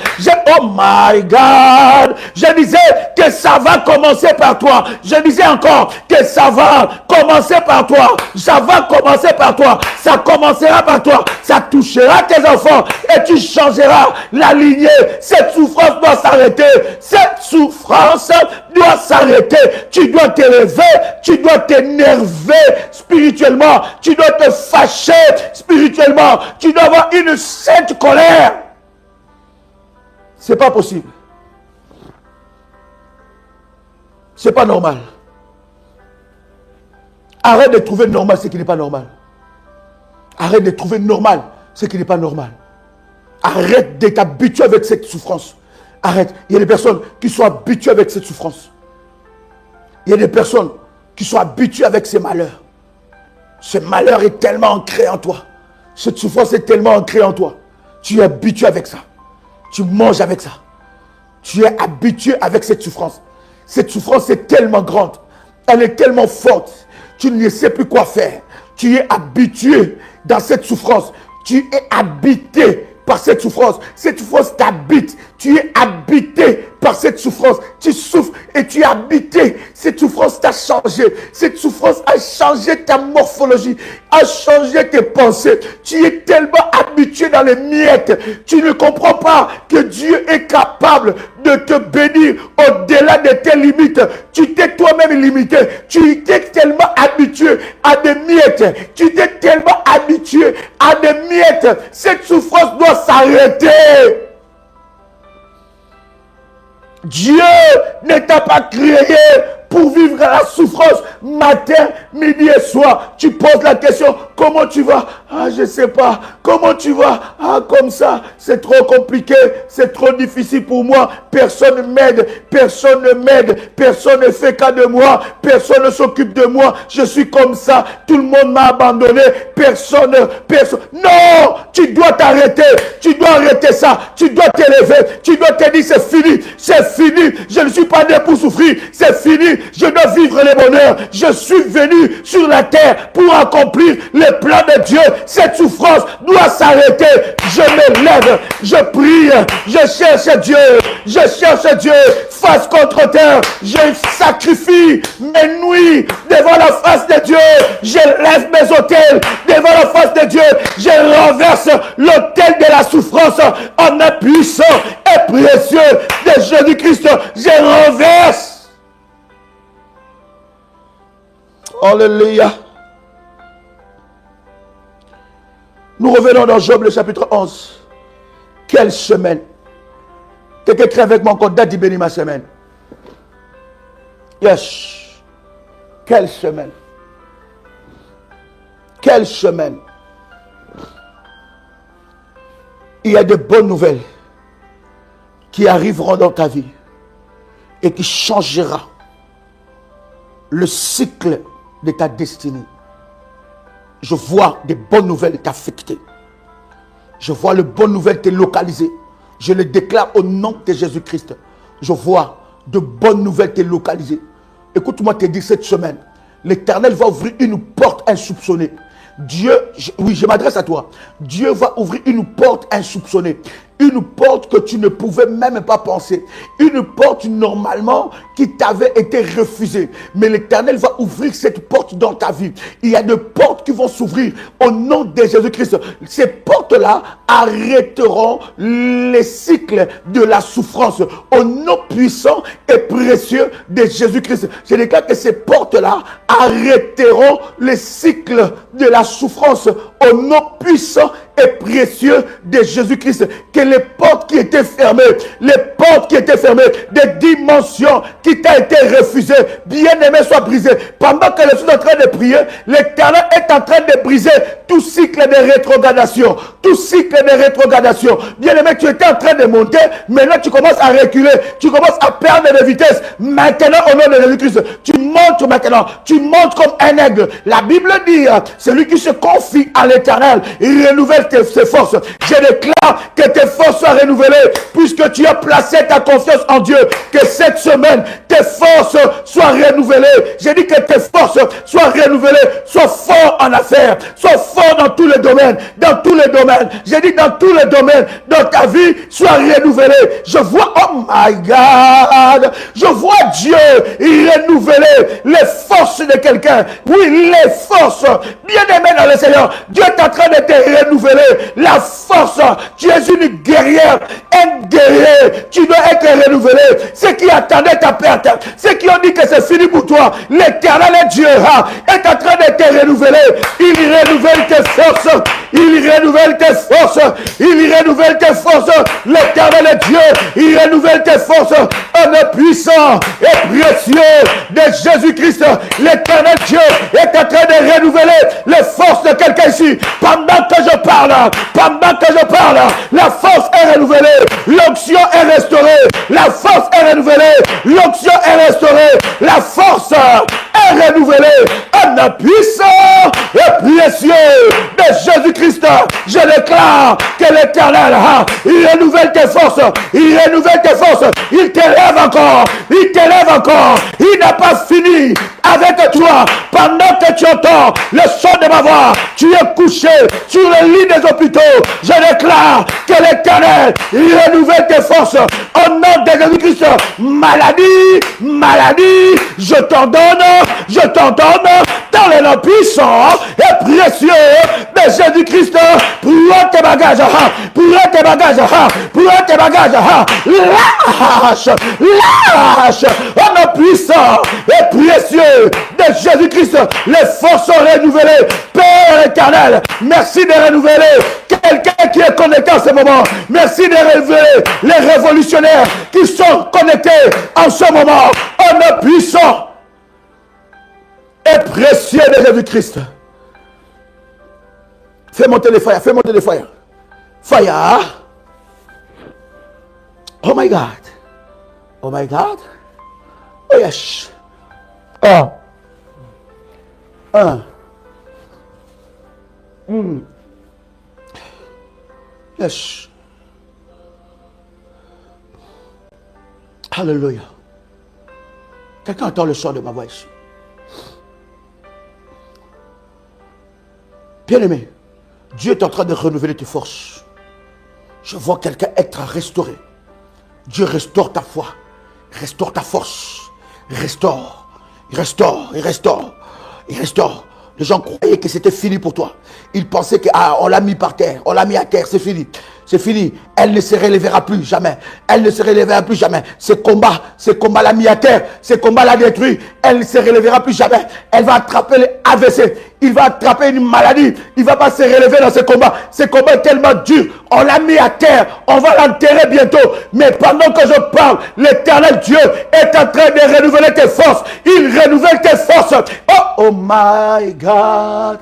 Oh my God! Je disais que ça va commencer par toi. Je disais encore que ça va commencer par toi. Ça va commencer par toi. Ça commencera par toi. Ça touchera tes enfants et tu changeras la lignée. Cette souffrance doit s'arrêter. Cette souffrance doit s'arrêter. Tu dois t'élever. Tu dois t'énerver spirituellement. Tu dois te fâcher spirituellement. Tu dois avoir une sainte colère. C'est pas possible. C'est pas normal. Arrête de trouver normal ce qui n'est pas normal. Arrête de trouver normal ce qui n'est pas normal. Arrête de t'habituer avec cette souffrance. Arrête. Il y a des personnes qui sont habituées avec cette souffrance. Il y a des personnes qui sont habituées avec ces malheurs. Ce malheur est tellement ancré en toi. Cette souffrance est tellement ancrée en toi. Tu es habitué avec ça. Tu manges avec ça. Tu es habitué avec cette souffrance. Cette souffrance est tellement grande. Elle est tellement forte. Tu ne sais plus quoi faire. Tu es habitué dans cette souffrance. Tu es habité par cette souffrance. Cette souffrance t'habite. Tu es habité par cette souffrance. Tu souffres et tu es habité. Cette souffrance t'a changé. Cette souffrance a changé ta morphologie, a changé tes pensées. Tu es tellement habitué dans les miettes. Tu ne comprends pas que Dieu est capable de te bénir au-delà de tes limites. Tu t'es toi-même limité. Tu t'es tellement habitué à des miettes. Tu t'es tellement habitué à des miettes. Cette souffrance doit s'arrêter. Dieu ne t'a pas créé pour vivre la souffrance matin, midi et soir. Tu poses la question, comment tu vas? Ah, je ne sais pas. Comment tu vas? Ah, comme ça, c'est trop compliqué, c'est trop difficile pour moi. Personne ne m'aide, personne ne m'aide, personne ne fait cas de moi, personne ne s'occupe de moi. Je suis comme ça, tout le monde m'a abandonné, personne. Non, tu dois t'arrêter, tu dois arrêter ça, tu dois t'élever, tu dois te dire c'est fini, je ne suis pas né pour souffrir, c'est fini. Je dois vivre le bonheur. Je suis venu sur la terre pour accomplir le plan de Dieu. Cette souffrance doit s'arrêter. Je me lève, je prie, je cherche Dieu. Je cherche Dieu face contre terre. Je sacrifie mes nuits devant la face de Dieu. Je lève mes autels devant la face de Dieu. Je renverse l'autel de la souffrance en un puissant et précieux de Jésus-Christ. Je renverse. Alléluia. Nous revenons dans Job le chapitre 11. Quelle semaine. Quelqu'un crée avec moi encore date de bénir ma semaine. Yes. Quelle semaine. Quelle semaine. Il y a de bonnes nouvelles qui arriveront dans ta vie et qui changera le cycle de ta destinée. Je vois des bonnes nouvelles t'affecter. Je vois les bonnes nouvelles te localiser. Je le déclare au nom de Jésus-Christ. Je vois de bonnes nouvelles te localiser. Écoute-moi te dire cette semaine, l'Éternel va ouvrir une porte insoupçonnée. Dieu, oui, je m'adresse à toi. Dieu va ouvrir une porte insoupçonnée. Une porte que tu ne pouvais même pas penser. Une porte normalement qui t'avait été refusée. Mais l'Éternel va ouvrir cette porte dans ta vie. Il y a des portes qui vont s'ouvrir au nom de Jésus-Christ. Ces portes-là arrêteront les cycles de la souffrance au nom puissant et précieux de Jésus-Christ. Je déclare que ces portes-là arrêteront les cycles de la souffrance au nom puissant et précieux de Jésus-Christ. Que les portes qui étaient fermées, des dimensions qui t'ont été refusées, bien-aimé, soient brisées. Pendant que je suis en train de prier, l'Éternel est en train de briser tout cycle de rétrogradation. Tout cycle de rétrogradation. Bien-aimé, tu étais en train de monter, maintenant tu commences à reculer, tu commences à perdre de vitesse. Maintenant, au nom de Jésus-Christ, tu montes maintenant, tu montes comme un aigle. La Bible dit, celui qui se confie à l'Éternel, il renouvelle ses forces. Je déclare que tes forces soient renouvelées puisque tu as placé ta confiance en Dieu. Que cette semaine, tes forces soient renouvelées. J'ai dit que tes forces soient renouvelées. Sois fort en affaires. Sois fort dans tous les domaines. Dans tous les domaines. J'ai dit dans tous les domaines. Dans ta vie, sois renouvelée. Je vois, oh my God, je vois Dieu renouveler les forces de quelqu'un. Oui, les forces. Bien aimé dans le Seigneur. Dieu est en train de te renouveler la force. Tu es une guerrière, un guerrier. Tu dois être renouvelé. Ceux qui attendaient ta perte, ceux qui ont dit que c'est fini pour toi, l'Éternel Dieu est en train de te renouveler. Il renouvelle tes forces. Il renouvelle tes forces. Il renouvelle tes forces. L'Éternel Dieu, il renouvelle tes forces. Un puissant et précieux de Jésus-Christ. L'Éternel Dieu est en train de renouveler les forces de quelqu'un ici. Pendant que je parle, la force est renouvelée, l'onction est restaurée, la force est renouvelée, l'onction est restaurée, la force est renouvelée. Un puissant et précieux de Jésus-Christ. Je déclare que l'Éternel, il renouvelle tes forces, il renouvelle tes forces, il t'élève encore, il t'élève encore, il n'a pas fini avec toi. Pendant que tu entends le son de ma voix, tu es couché sur le lit des hôpitaux. Je déclare que l'Éternel renouvelle tes forces au nom de Jésus-Christ. Maladie, maladie, je t'en donne dans les noms puissants et précieux de Jésus-Christ. Prends tes bagages, prends tes bagages, prends tes bagages, lâche, lâche, au nom puissant et précieux de Jésus-Christ. Les forces sont renouvelées. Père éternel, merci de renouveler quelqu'un qui est connecté en ce moment. Merci de renouveler les révolutionnaires qui sont connectés en ce moment. En nom puissant et précieux de Jésus-Christ. Fais monter les fire, fais monter les fire. Fire. Oh my God. Oh my God. Oh yes. Un. Yes. Alléluia. Quelqu'un entend le son de ma voix ici? Bien-aimé, Dieu est en train de renouveler tes forces. Je vois quelqu'un être restauré. Dieu restaure ta foi, restaure ta force, restaure, il restaure, il restaure, il restaure. Les gens croyaient que c'était fini pour toi. Ils pensaient que on l'a mis par terre, on l'a mis à terre, c'est fini. C'est fini. Elle ne se relèvera plus jamais. Elle ne se relèvera plus jamais. Ce combat l'a mis à terre. Ce combat l'a détruit. Elle ne se relèvera plus jamais. Elle va attraper les AVC. Il va attraper une maladie. Il ne va pas se relever dans ce combat. Ce combat est tellement dur. On l'a mis à terre. On va l'enterrer bientôt. Mais pendant que je parle, l'Éternel Dieu est en train de renouveler tes forces. Il renouvelle tes forces. Oh my God.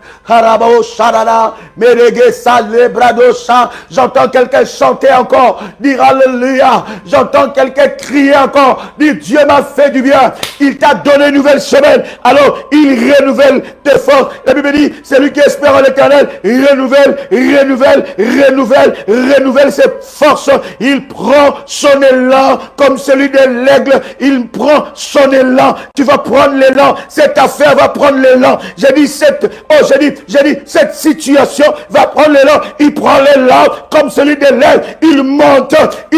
J'entends quelqu'un chanter encore, dire Alléluia. J'entends quelqu'un crier encore, dire Dieu m'a fait du bien. Il t'a donné une nouvelle semaine. Alors il renouvelle tes forces. La Bible dit, celui qui espère en l'Éternel, renouvelle ses forces. Il prend son élan comme celui de l'aigle. Il prend son élan. Tu vas prendre l'élan. Cette affaire va prendre l'élan. J'ai dit cette situation va prendre l'élan. Il prend l'élan comme celui de l'aile. Il monte et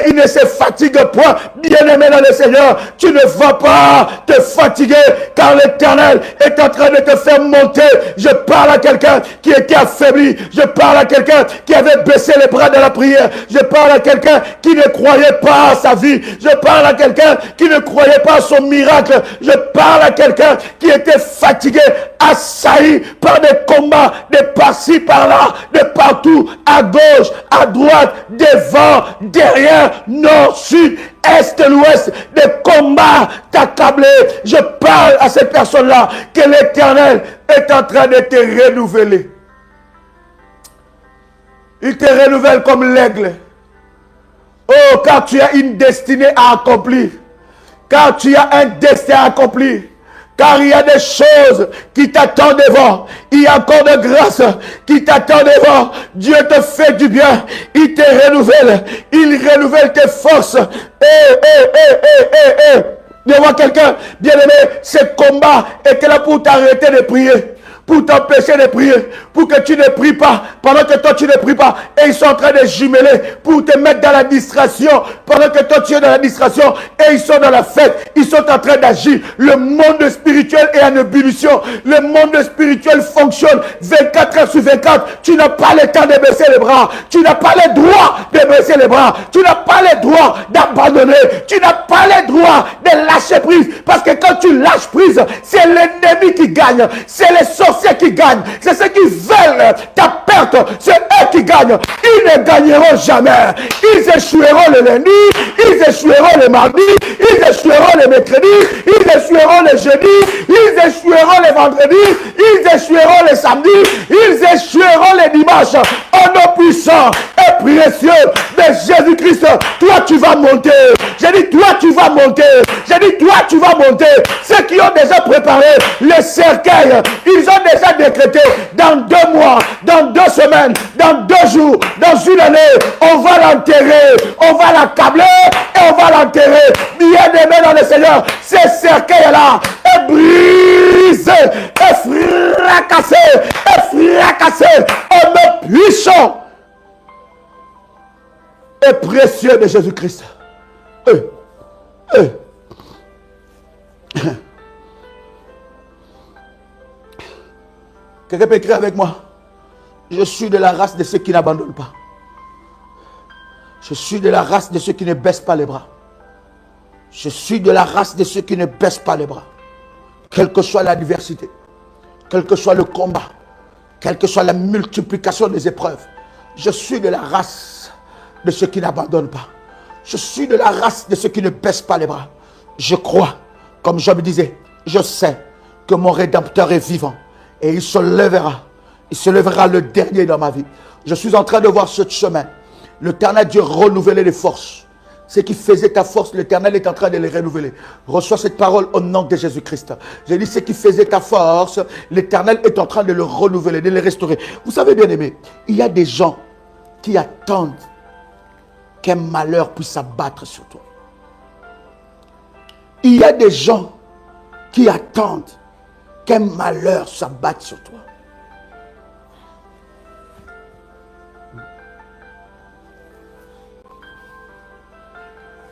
il ne se fatigue point. Bien-aimé dans le Seigneur, tu ne vas pas te fatiguer car l'Éternel est en train de te faire monter. Je parle à quelqu'un qui était affaibli. Je parle à quelqu'un qui avait baissé les bras dans la prière. Je parle à quelqu'un qui ne croyait pas à sa vie. Je parle à quelqu'un qui ne croyait pas à son miracle. Je parle à quelqu'un qui était fatigué, assailli par des combats, de par-ci, par-là, de partout, à gauche, à droite, devant, derrière, nord, sud, est, l'ouest, des combats t'accabler. Je parle à ces personnes-là que l'Éternel est en train de te renouveler. Il te renouvelle comme l'aigle. Oh, car tu as une destinée à accomplir. Car tu as un destin à accomplir. Car il y a des choses qui t'attendent devant. Il y a encore de grâce qui t'attendent devant. Dieu te fait du bien. Il te renouvelle. Il renouvelle tes forces. Devant quelqu'un, bien-aimé, ce combat était là pour t'arrêter de prier. Pour t'empêcher de prier, pour que tu ne pries pas, pendant que toi tu ne pries pas, et ils sont en train de jumeler, pour te mettre dans la distraction, pendant que toi tu es dans la distraction, et ils sont dans la fête, ils sont en train d'agir. Le monde spirituel est en ébullition, le monde spirituel fonctionne 24 heures sur 24, tu n'as pas le temps de baisser les bras, tu n'as pas le droit de baisser les bras, tu n'as pas le droit d'abandonner, tu n'as pas le droit de lâcher prise, parce que quand tu lâches prise, c'est l'ennemi qui gagne, c'est les sorciers qui gagnent, c'est ceux qui veulent ta perte, c'est eux qui gagnent. Ils ne gagneront jamais. Ils échoueront le lundi, ils échoueront le mardi, ils échoueront le mercredi, ils échoueront le jeudi, ils échoueront le vendredi, ils échoueront le samedi, ils échoueront le dimanche. Au nom puissant et précieux de Jésus-Christ, toi tu vas monter. J'ai dit toi tu vas monter. J'ai dit toi tu vas monter. Ceux qui ont déjà préparé le cercueil, ils ont déjà décrété dans 2 mois, dans 2 semaines, dans 2 jours, dans une année, on va l'enterrer, on va l'accabler et on va l'enterrer. Bien-aimé dans le Seigneur, ce cercueil-là est brisé, est fracassé, au nom puissant et précieux de Jésus-Christ. Quelqu'un peut écrire avec moi. Je suis de la race de ceux qui n'abandonnent pas. Je suis de la race de ceux qui ne baissent pas les bras. Je suis de la race de ceux qui ne baissent pas les bras. Quelle que soit l'adversité, quel que soit le combat, quelle que soit la multiplication des épreuves, je suis de la race de ceux qui n'abandonnent pas. Je suis de la race de ceux qui ne baissent pas les bras. Je crois, comme Job disait, je sais que mon Rédempteur est vivant. Et il se lèvera le dernier dans ma vie. Je suis en train de voir ce chemin. L'Éternel Dieu renouveler les forces. Ce qui faisait ta force, l'Éternel est en train de les renouveler. Reçois cette parole au nom de Jésus-Christ. J'ai dit ce qui faisait ta force, l'Éternel est en train de le renouveler, de le restaurer. Vous savez bien aimé, il y a des gens qui attendent qu'un malheur puisse s'abattre sur toi. Il y a des gens qui attendent qu'un malheur s'abatte sur toi.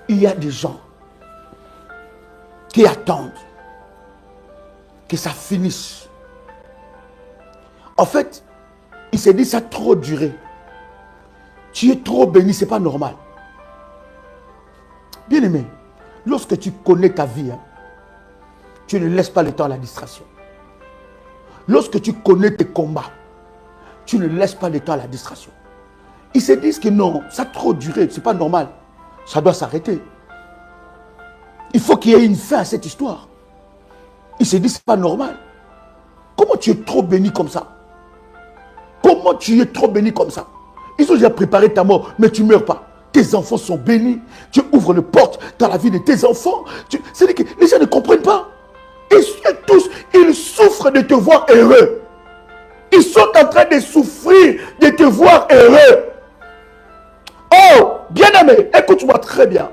Il y a des gens qui attendent que ça finisse. En fait, il s'est dit ça a trop duré. Tu es trop béni, c'est pas normal. Bien aimé, lorsque tu connais ta vie, tu ne laisses pas le temps à la distraction. Lorsque tu connais tes combats, tu ne laisses pas le temps à la distraction. Ils se disent que non, ça a trop duré, c'est pas normal. Ça doit s'arrêter. Il faut qu'il y ait une fin à cette histoire. Ils se disent c'est pas normal. Comment tu es trop béni comme ça? Comment tu es trop béni comme ça? Ils ont déjà préparé ta mort, mais tu ne meurs pas. Tes enfants sont bénis. Tu ouvres une porte dans la vie de tes enfants. C'est-à-dire que les gens ne comprennent pas. Et tous, ils souffrent de te voir heureux. Ils sont en train de souffrir de te voir heureux. Oh, bien-aimé, écoute-moi très bien.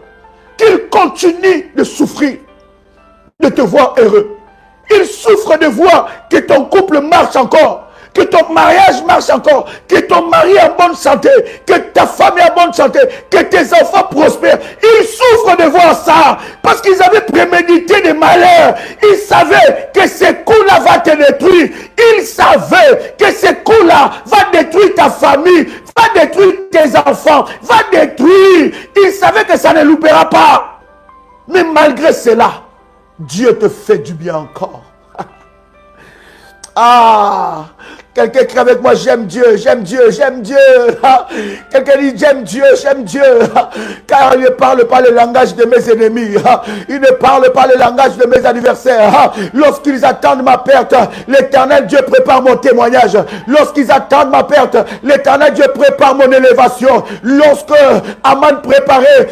Qu'ils continuent de souffrir de te voir heureux. Ils souffrent de voir que ton couple marche encore, que ton mariage marche encore, que ton mari est en bonne santé, que ta femme est en bonne santé, que tes enfants prospèrent. Ils souffrent de voir ça parce qu'ils avaient prémédité des malheurs. Ils savaient que ce coup-là va te détruire. Ils savaient que ce coup-là va détruire ta famille, va détruire tes enfants, va détruire. Ils savaient que ça ne loupera pas. Mais malgré cela, Dieu te fait du bien encore. Ah, quelqu'un crie avec moi, j'aime Dieu, j'aime Dieu, j'aime Dieu. Quelqu'un dit, j'aime Dieu, car il ne parle pas le langage de mes ennemis. Il ne parle pas le langage de mes adversaires. Lorsqu'ils attendent ma perte, l'Éternel Dieu prépare mon témoignage. Lorsqu'ils attendent ma perte, l'Éternel Dieu prépare mon élévation. Lorsque Aman préparait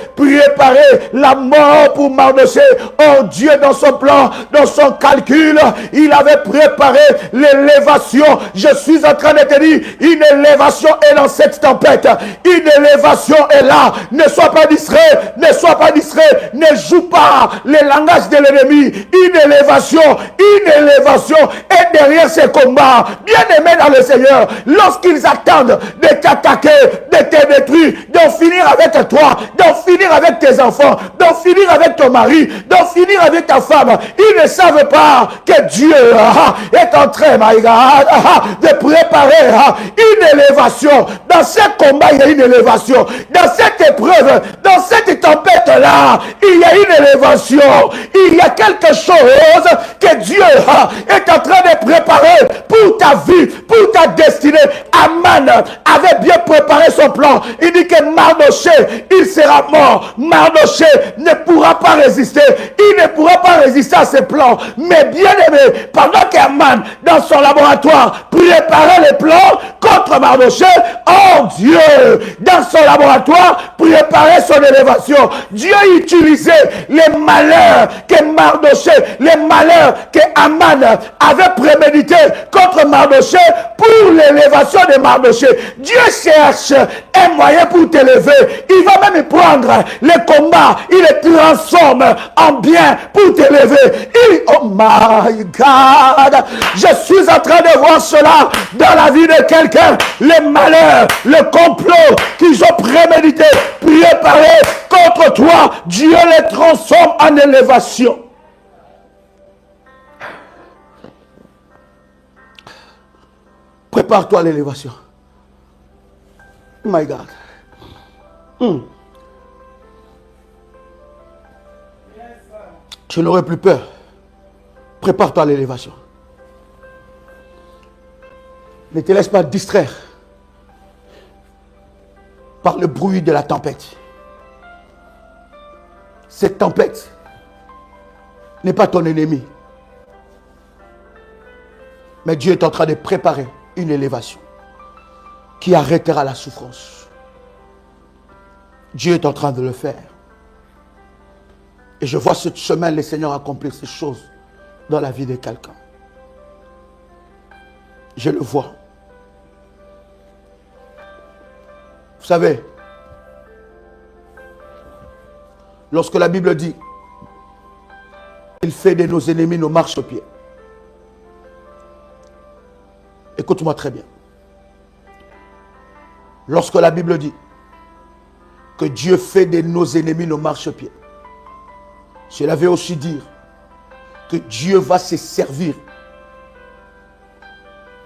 la mort pour Mardochée, oh Dieu, dans son plan, dans son calcul, il avait préparé l'élévation. Je suis en train de te dire, une élévation est dans cette tempête. Une élévation est là. Ne sois pas distrait, ne sois pas distrait, ne joue pas les langages de l'ennemi. Une élévation est derrière ces combats. Bien aimé dans le Seigneur, lorsqu'ils attendent de t'attaquer, de te détruire, d'en finir avec toi, d'en finir avec tes enfants, d'en finir avec ton mari, d'en finir avec ta femme, ils ne savent pas que Dieu est en train, my God, de préparer une élévation. Dans ce combat, il y a une élévation. Dans cette épreuve, dans cette tempête-là, il y a une élévation. Il y a quelque chose que Dieu est en train de préparer pour ta vie, pour ta destinée. Aman avait bien préparé son plan. Il dit que Mardochée, il sera mort. Mardochée ne pourra pas résister. Il ne pourra pas résister à ses plans. Mais bien aimé, pendant qu'Aman, dans son laboratoire, préparait les plans contre Mardochée, oh Dieu, dans son laboratoire, préparait son élévation. Dieu utilisait les malheurs que Mardochée, les malheurs que Aman avait prémédité contre Mardochée pour l'élévation de Mardochée. Dieu cherche un moyen pour t'élever. Il va même prendre les combats, il les transforme en bien pour t'élever. Oh my God, je suis en train de voir cela dans la vie de quelqu'un. Les malheurs, le complot qu'ils ont prémédité, préparé contre toi, Dieu les transforme en élévation. Prépare-toi à l'élévation. My God. Tu n'aurais plus peur. Prépare-toi à l'élévation. Ne te laisse pas distraire par le bruit de la tempête. Cette tempête n'est pas ton ennemi. Mais Dieu est en train de préparer une élévation qui arrêtera la souffrance. Dieu est en train de le faire. Et je vois cette semaine le Seigneur accomplir ces choses dans la vie de quelqu'un. Je le vois. Vous savez, lorsque la Bible dit il fait de nos ennemis nos marchepieds. Écoute-moi très bien. Lorsque la Bible dit que Dieu fait de nos ennemis nos marchepieds, cela veut aussi dire que Dieu va se servir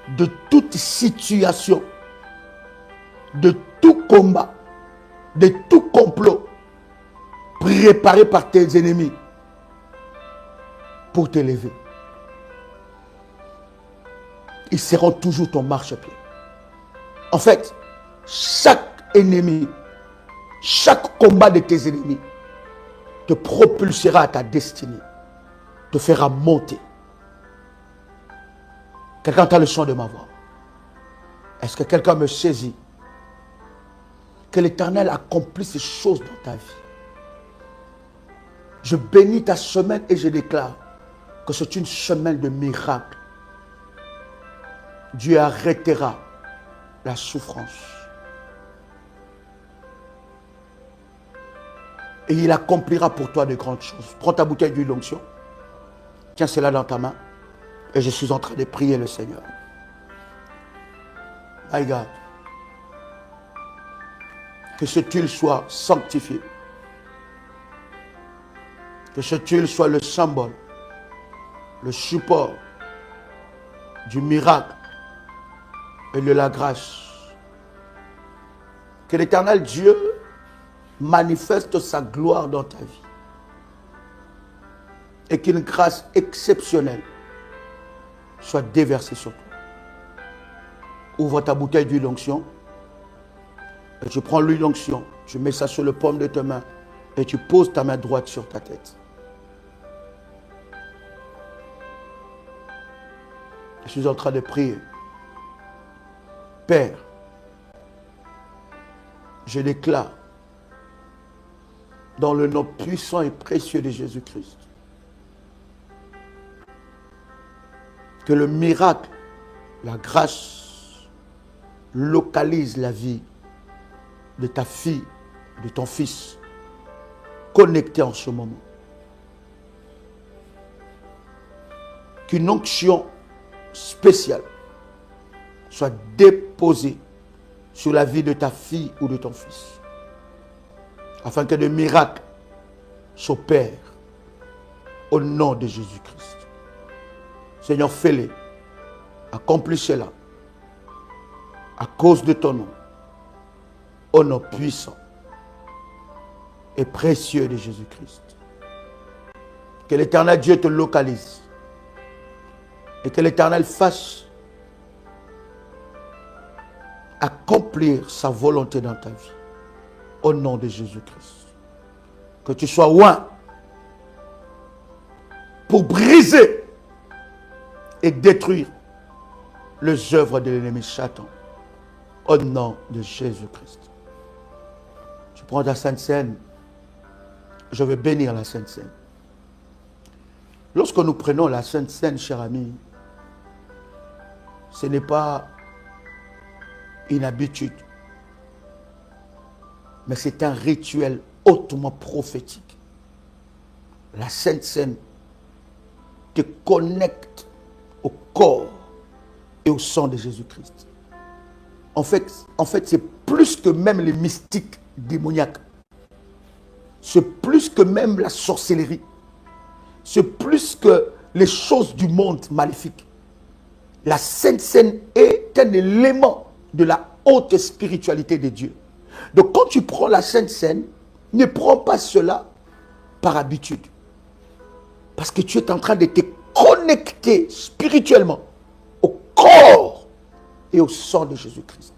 de toute situation, de tout combat, de tout complot préparé par tes ennemis pour t'élever. Ils seront toujours ton marchepied. En fait, chaque ennemi, chaque combat de tes ennemis te propulsera à ta destinée, te fera monter. Quelqu'un entend le son de ma voix. Est-ce que quelqu'un me saisit? Que l'Éternel accomplisse ces choses dans ta vie. Je bénis ta semaine et je déclare que c'est une semaine de miracles. Dieu arrêtera la souffrance. Et il accomplira pour toi de grandes choses. Prends ta bouteille d'huile d'onction. Tiens cela dans ta main. Et je suis en train de prier le Seigneur. My God. Que cette huile soit sanctifiée. Que cette huile soit le symbole, le support du miracle et de la grâce. Que l'Éternel Dieu manifeste sa gloire dans ta vie. Et qu'une grâce exceptionnelle soit déversée sur toi. Ouvre ta bouteille d'huile d'onction. Et tu prends l'huile d'onction. Tu mets ça sur le paume de ta main. Et tu poses ta main droite sur ta tête. Je suis en train de prier. Père, je déclare dans le nom puissant et précieux de Jésus-Christ que le miracle, la grâce localise la vie de ta fille, de ton fils connecté en ce moment. Qu'une onction spéciale soit déposée sur la vie de ta fille ou de ton fils, afin que des miracles s'opèrent au nom de Jésus-Christ. Seigneur, fais-les, accomplissez-la à cause de ton nom, au nom puissant et précieux de Jésus-Christ. Que l'Éternel Dieu te localise et que l'Éternel fasse accomplir sa volonté dans ta vie. Au nom de Jésus-Christ. Que tu sois loin pour briser et détruire les œuvres de l'ennemi Satan. Au nom de Jésus-Christ. Tu prends ta Sainte Seine. Je vais bénir la Sainte Seine. Lorsque nous prenons la Sainte Seine, cher ami, ce n'est pas une habitude, mais c'est un rituel hautement prophétique. La Sainte Seine te connecte au corps et au sang de Jésus-Christ. En fait, c'est plus que même les mystiques démoniaques. C'est plus que même la sorcellerie. C'est plus que les choses du monde maléfique. La Sainte Seine est un élément de la haute spiritualité de Dieu. Donc quand tu prends la Sainte Seine, ne prends pas cela par habitude. Parce que tu es en train de te connecter spirituellement au corps et au sang de Jésus-Christ.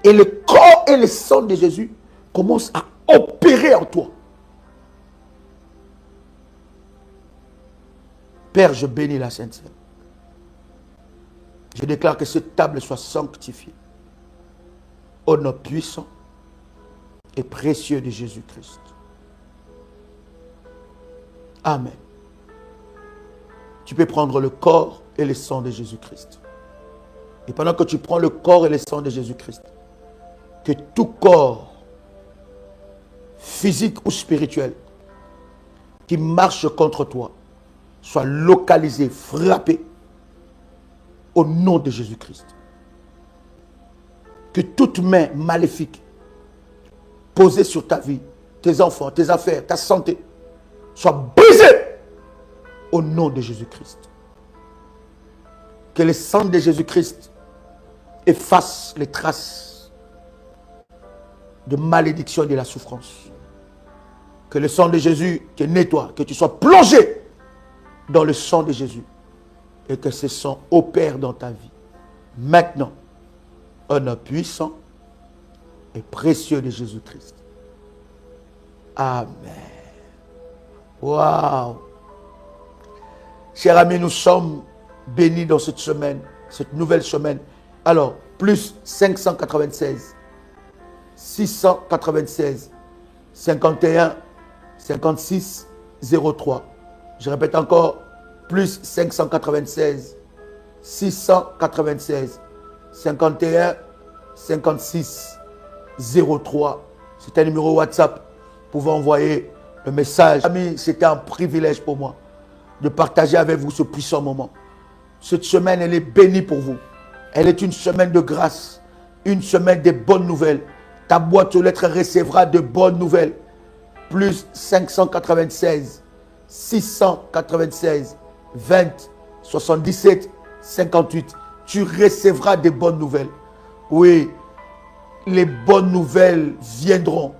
Et le corps et le sang de Jésus commencent à opérer en toi. Père, je bénis la Sainte Seine. Je déclare que cette table soit sanctifiée au nom puissant et précieux de Jésus-Christ. Amen. Tu peux prendre le corps et le sang de Jésus-Christ. Et pendant que tu prends le corps et le sang de Jésus-Christ, que tout corps, physique ou spirituel, qui marche contre toi, soit localisé, frappé, au nom de Jésus-Christ. Que toute main maléfique posée sur ta vie, tes enfants, tes affaires, ta santé, soit brisée au nom de Jésus-Christ. Que le sang de Jésus-Christ efface les traces de malédiction et de la souffrance. Que le sang de Jésus te nettoie, que tu sois plongé dans le sang de Jésus et que ce sang opère dans ta vie. Maintenant, au nom puissant et précieux de Jésus-Christ. Amen. Waouh. Chers amis, nous sommes bénis dans cette semaine, cette nouvelle semaine. Alors, plus 596, 696, 51, 56, 03. Je répète encore, plus 596, 696, 51, 56, 03. C'est un numéro WhatsApp. Vous pouvez envoyer le message. Amis, c'était un privilège pour moi de partager avec vous ce puissant moment. Cette semaine, elle est bénie pour vous. Elle est une semaine de grâce, une semaine de bonnes nouvelles. Ta boîte aux lettres recevra de bonnes nouvelles. Plus 596, 696, 20, 77, 58. Tu recevras des bonnes nouvelles. Oui, les bonnes nouvelles viendront,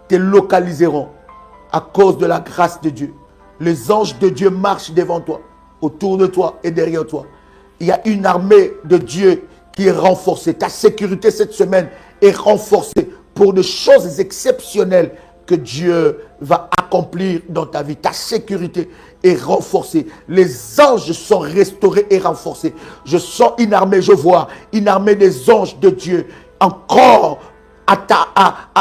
te localiseront à cause de la grâce de Dieu. Les anges de Dieu marchent devant toi, autour de toi et derrière toi. Il y a une armée de Dieu qui est renforcée. Ta sécurité cette semaine est renforcée pour des choses exceptionnelles que Dieu va accomplir dans ta vie. Ta sécurité est renforcée. Les anges sont restaurés et renforcés. Je sens une armée, je vois une armée des anges de Dieu encore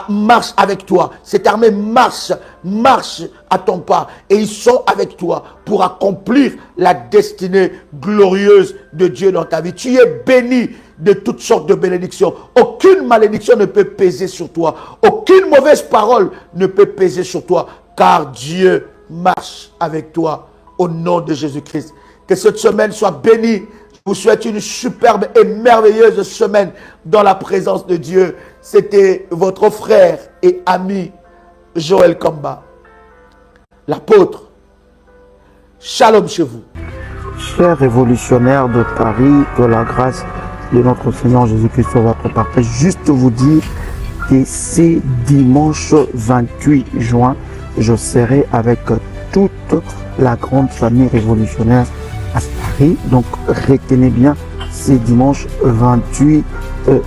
marche avec toi. Cette armée marche à ton pas et ils sont avec toi pour accomplir la destinée glorieuse de Dieu dans ta vie. Tu es béni de toutes sortes de bénédictions. Aucune malédiction ne peut peser sur toi. Aucune mauvaise parole ne peut peser sur toi car Dieu marche avec toi au nom de Jésus-Christ. Que cette semaine soit bénie. Je vous souhaite une superbe et merveilleuse semaine dans la présence de Dieu. C'était votre frère et ami Joël Kamba, l'apôtre. Shalom chez vous. Chers révolutionnaires de Paris, que la grâce de notre Seigneur Jésus-Christ soit votre partage. Juste vous dire que c'est dimanche 28 juin, je serai avec toute la grande famille révolutionnaire à Paris. Donc retenez bien, c'est dimanche 28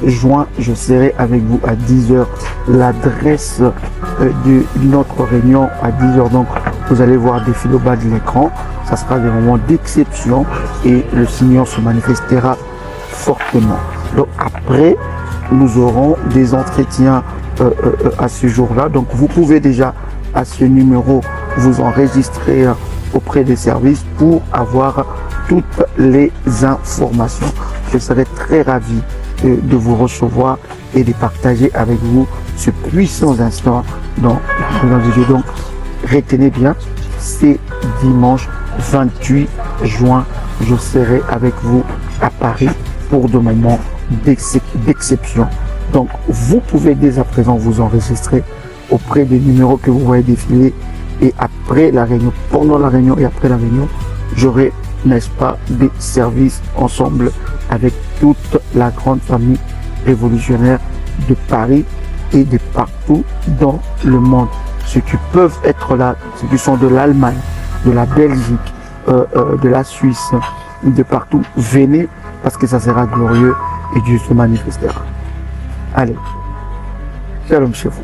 juin, je serai avec vous à 10h. L'adresse de notre réunion à 10h. Donc vous allez voir défiler au bas de l'écran. Ça sera des moments d'exception et le Seigneur se manifestera fortement. Donc après, nous aurons des entretiens à ce jour-là. Donc vous pouvez déjà à ce numéro vous enregistrer auprès des services pour avoir toutes les informations. Je serai très ravi de vous recevoir et de partager avec vous ce puissant instant dans la présence de Dieu. Donc retenez bien, c'est dimanche 28 juin, je serai avec vous à Paris pour de moments d'exception. Donc vous pouvez dès à présent vous enregistrer auprès des numéros que vous voyez défiler et après la réunion, pendant la réunion et après la réunion, j'aurai, n'est-ce pas, des services ensemble avec toute la grande famille révolutionnaire de Paris et de partout dans le monde. Ceux qui peuvent être là, ceux qui sont de l'Allemagne, de la Belgique, de la Suisse, de partout, venez parce que ça sera glorieux et Dieu se manifestera. Allez, shalom chez vous.